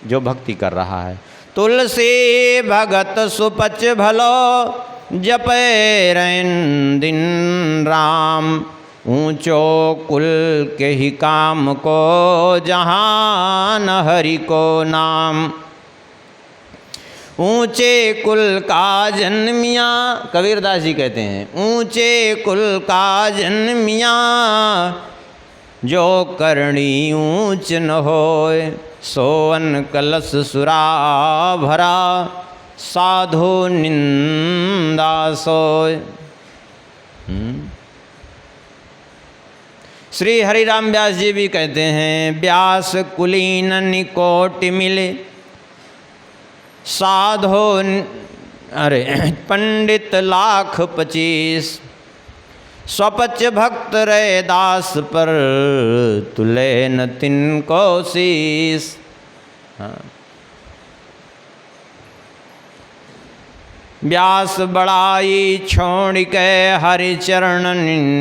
जो भक्ति कर रहा है। तुलसी भगत सुपच भलो जपै रैन दिन राम। ऊंचो कुल के ही काम को जहान हरि को नाम। ऊंचे कुल का जन्मिया, कबीरदास जी कहते हैं, ऊंचे कुल का जन्मिया जो करणी ऊंच न होए। सोवन कलश सुरा भरा साधु निंदा सोय। श्री हरिराम व्यास जी भी कहते हैं, व्यास कुलीन निकोटि मिले साधो पंडित लाख 25। स्वपच भक्त रे दास पर तुले न तिनको शीस। हाँ। व्यास बड़ाई छोड़ के हरि चरण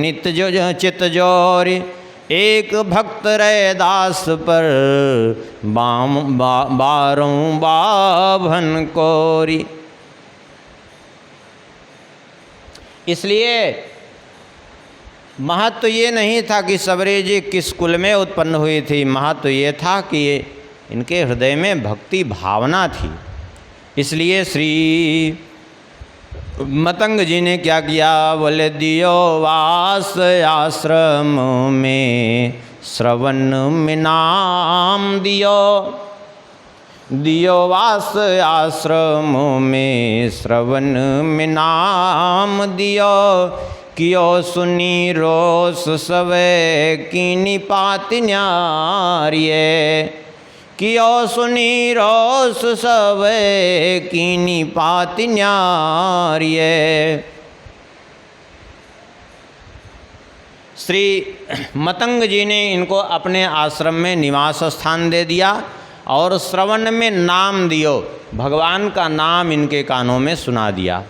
नित जो चित जोर। एक भक्त रे दास पर बारों बाभन कोरी। इसलिए महत्व ये नहीं था कि सबरी जी किस कुल में उत्पन्न हुई थी, महत्व ये था कि इनके हृदय में भक्ति भावना थी। इसलिए श्री मतंग जी ने क्या किया, बोले दियो वास आश्रम में श्रवण में नाम दियो। दियो वास आश्रम में श्रवण में नाम दियो। कियो सुनी रोस सवे कीनी पाति न्यारिये। कियो सुनी रोस सवे कीनी पाति न्यारिये। श्री मतंग जी ने इनको अपने आश्रम में निवास स्थान दे दिया और श्रवण में नाम दियो, भगवान का नाम इनके कानों में सुना दिया।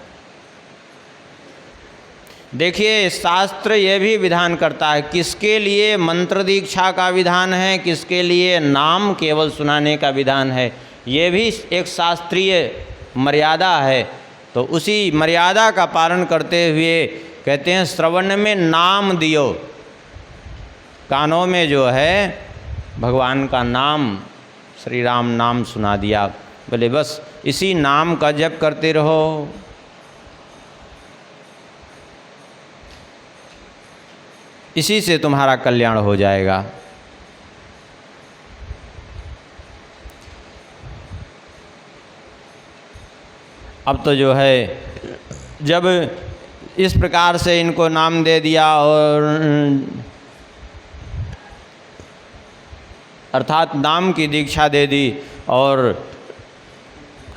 देखिए शास्त्र ये भी विधान करता है किसके लिए मंत्र दीक्षा का विधान है, किसके लिए नाम केवल सुनाने का विधान है, ये भी एक शास्त्रीय मर्यादा है। तो उसी मर्यादा का पालन करते हुए कहते हैं श्रवण में नाम दियो, कानों में जो है भगवान का नाम श्री राम नाम सुना दिया। बोले बस इसी नाम का जप करते रहो। इसी से तुम्हारा कल्याण हो जाएगा। अब तो जो है जब इस प्रकार से इनको नाम दे दिया और अर्थात नाम की दीक्षा दे दी और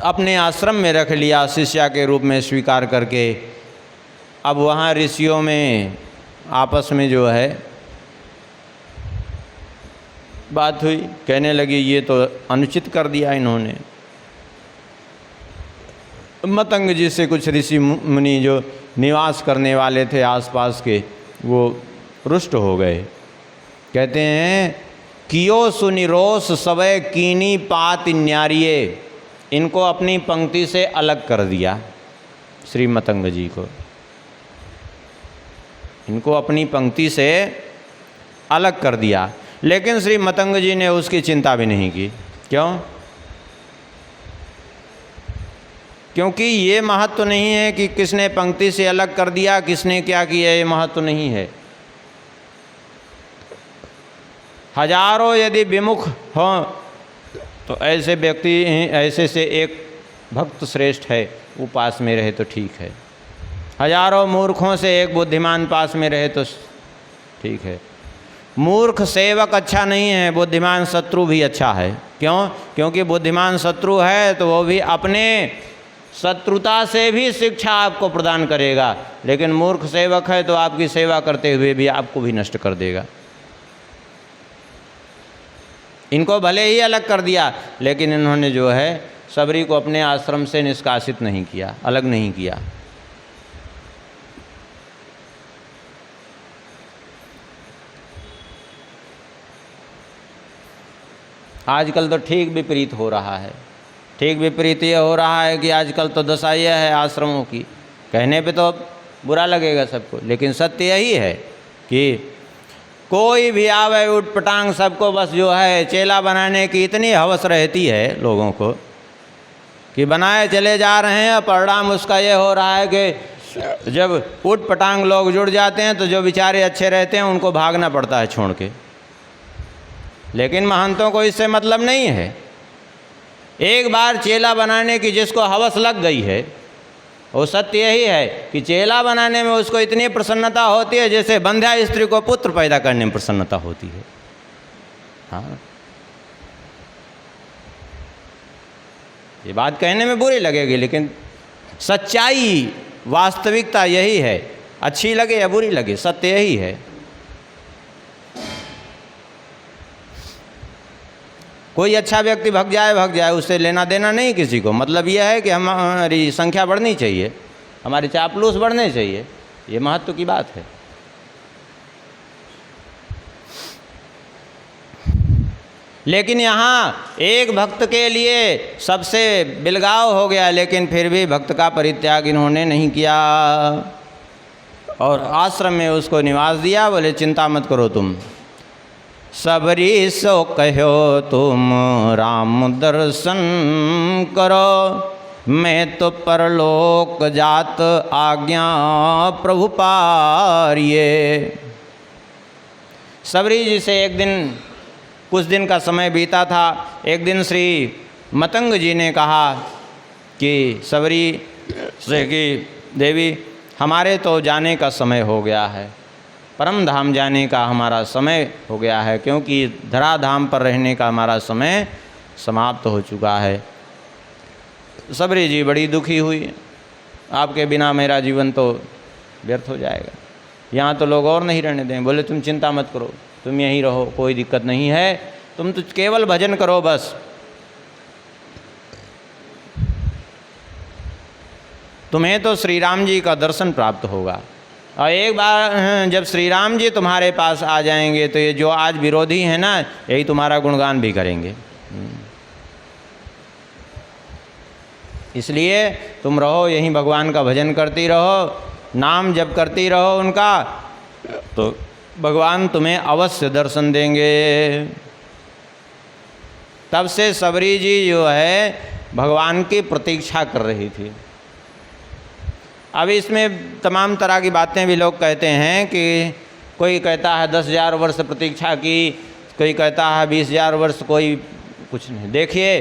अपने आश्रम में रख लिया शिष्या के रूप में स्वीकार करके, अब वहाँ ऋषियों में आपस में जो है बात हुई, कहने लगी ये तो अनुचित कर दिया इन्होंने। मतंग जी से कुछ ऋषि मुनि जो निवास करने वाले थे आसपास के, वो रुष्ट हो गए। कहते हैं कियो सुनिरोस सवय कीनी पात न्यारिये, इनको अपनी पंक्ति से अलग कर दिया श्री मतंग जी को, इनको अपनी पंक्ति से अलग कर दिया। लेकिन श्री मतंग जी ने उसकी चिंता भी नहीं की। क्यों? क्योंकि ये महत्व नहीं है कि किसने पंक्ति से अलग कर दिया, किसने क्या किया, ये महत्व नहीं है। हजारों यदि विमुख हों तो ऐसे व्यक्ति, ऐसे से एक भक्त श्रेष्ठ है, वो पास में रहे तो ठीक है। हजारों मूर्खों से एक बुद्धिमान पास में रहे तो ठीक है। मूर्ख सेवक अच्छा नहीं है, बुद्धिमान शत्रु भी अच्छा है। क्यों? क्योंकि बुद्धिमान शत्रु है तो वो भी अपने शत्रुता से भी शिक्षा आपको प्रदान करेगा, लेकिन मूर्ख सेवक है तो आपकी सेवा करते हुए भी आपको भी नष्ट कर देगा। इनको भले ही अलग कर दिया, लेकिन इन्होंने जो है सबरी को अपने आश्रम से निष्कासित नहीं किया, अलग नहीं किया। आजकल तो ठीक विपरीत हो रहा है। ठीक विपरीत ये हो रहा है कि आजकल तो दशा यह है आश्रमों की, कहने पे तो बुरा लगेगा सबको, लेकिन सत्य यही है कि कोई भी आवे उठ पटांग सबको बस जो है चेला बनाने की इतनी हवस रहती है लोगों को कि बनाए चले जा रहे हैं। परिणाम उसका ये हो रहा है कि जब उठ पटांग लोग जुड़ जाते हैं तो जो बेचारे अच्छे रहते हैं उनको भागना पड़ता है छोड़ के। लेकिन महंतों को इससे मतलब नहीं है। एक बार चेला बनाने की जिसको हवस लग गई है, वो सत्य यही है कि चेला बनाने में उसको इतनी प्रसन्नता होती है जैसे बंध्या स्त्री को पुत्र पैदा करने में प्रसन्नता होती है। हाँ, ये बात कहने में बुरी लगेगी, लेकिन सच्चाई वास्तविकता यही है। अच्छी लगे या बुरी लगे, सत्य यही है। कोई अच्छा व्यक्ति भाग जाए, उससे लेना देना नहीं किसी को। मतलब यह है कि हमारी संख्या बढ़नी चाहिए, हमारे चापलूस बढ़ने चाहिए, ये महत्व की बात है। लेकिन यहाँ एक भक्त के लिए सबसे बिलगाव हो गया, लेकिन फिर भी भक्त का परित्याग इन्होंने नहीं किया और आश्रम में उसको निवास दिया। बोले चिंता मत करो तुम, सबरी सो कहो तुम राम दर्शन करो, मैं तो परलोक जात आज्ञा प्रभु पारिये। सबरी जी से एक दिन, कुछ दिन का समय बीता था। एक दिन श्री मतंग जी ने कहा कि सबरी से कि देवी हमारे तो जाने का समय हो गया है, परम धाम जाने का हमारा समय हो गया है, क्योंकि धराधाम पर रहने का हमारा समय समाप्त हो चुका है। सबरी जी बड़ी दुखी हुई, आपके बिना मेरा जीवन तो व्यर्थ हो जाएगा, यहाँ तो लोग और नहीं रहने दें। बोले तुम चिंता मत करो, तुम यहीं रहो, कोई दिक्कत नहीं है, तुम तो केवल भजन करो बस। तुम्हें तो श्री राम जी का दर्शन प्राप्त होगा, और एक बार जब श्री राम जी तुम्हारे पास आ जाएंगे तो ये जो आज विरोधी हैं ना, यही तुम्हारा गुणगान भी करेंगे। इसलिए तुम रहो यहीं, भगवान का भजन करती रहो, नाम जप करती रहो उनका, तो भगवान तुम्हें अवश्य दर्शन देंगे। तब से सबरी जी जो है भगवान की प्रतीक्षा कर रही थी। अब इसमें तमाम तरह की बातें भी लोग कहते हैं कि कोई कहता है 10,000 वर्ष प्रतीक्षा की, कोई कहता है 20,000 वर्ष, कोई कुछ नहीं। देखिए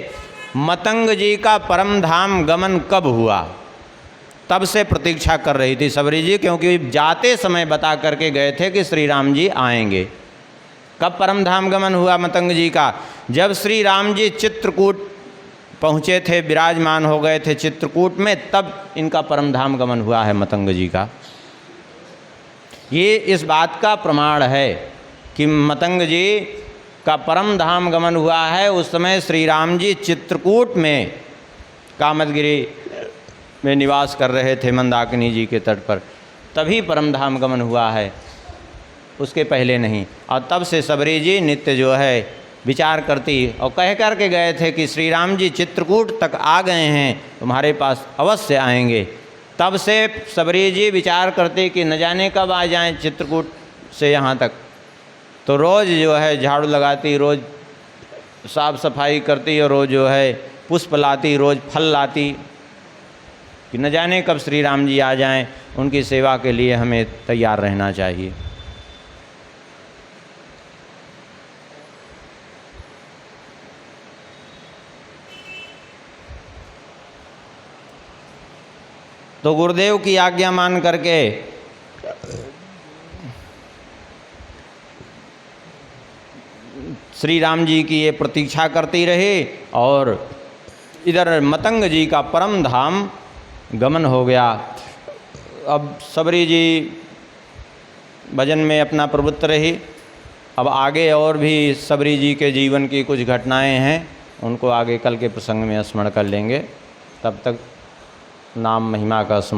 मतंग जी का परम धाम गमन कब हुआ, तब से प्रतीक्षा कर रही थी सबरी जी, क्योंकि जाते समय बता करके गए थे कि श्री राम जी आएंगे। कब परम धाम गमन हुआ मतंग जी का? जब श्री राम जी चित्रकूट पहुँचे थे, विराजमान हो गए थे चित्रकूट में, तब इनका परम धाम गमन हुआ है मतंग जी का। ये इस बात का प्रमाण है कि मतंग जी का परम धाम गमन हुआ है। उस समय श्री राम जी चित्रकूट में कामदगिरी में निवास कर रहे थे, मंदाकिनी जी के तट पर, तभी परम धाम गमन हुआ है, उसके पहले नहीं। और तब से सबरी जी नित्य जो है विचार करती और कह कर के गए थे कि श्री राम जी चित्रकूट तक आ गए हैं, तुम्हारे पास अवश्य आएंगे। तब से सबरी जी विचार करते कि न जाने कब आ जाएं चित्रकूट से यहाँ तक। तो रोज़ जो है झाड़ू लगाती, रोज़ साफ सफाई करती और रोज़ जो है पुष्प लाती, रोज़ फल लाती कि न जाने कब श्री राम जी आ जाएं। उनकी सेवा के लिए हमें तैयार रहना चाहिए। तो गुरुदेव की आज्ञा मान करके श्री राम जी की ये प्रतीक्षा करती रही और इधर मतंग जी का परम धाम गमन हो गया। अब सबरी जी भजन में अपना प्रवृत्त रही। अब आगे और भी सबरी जी के जीवन की कुछ घटनाएं हैं, उनको आगे कल के प्रसंग में स्मरण कर लेंगे। तब तक नाम महिमा का स्मरण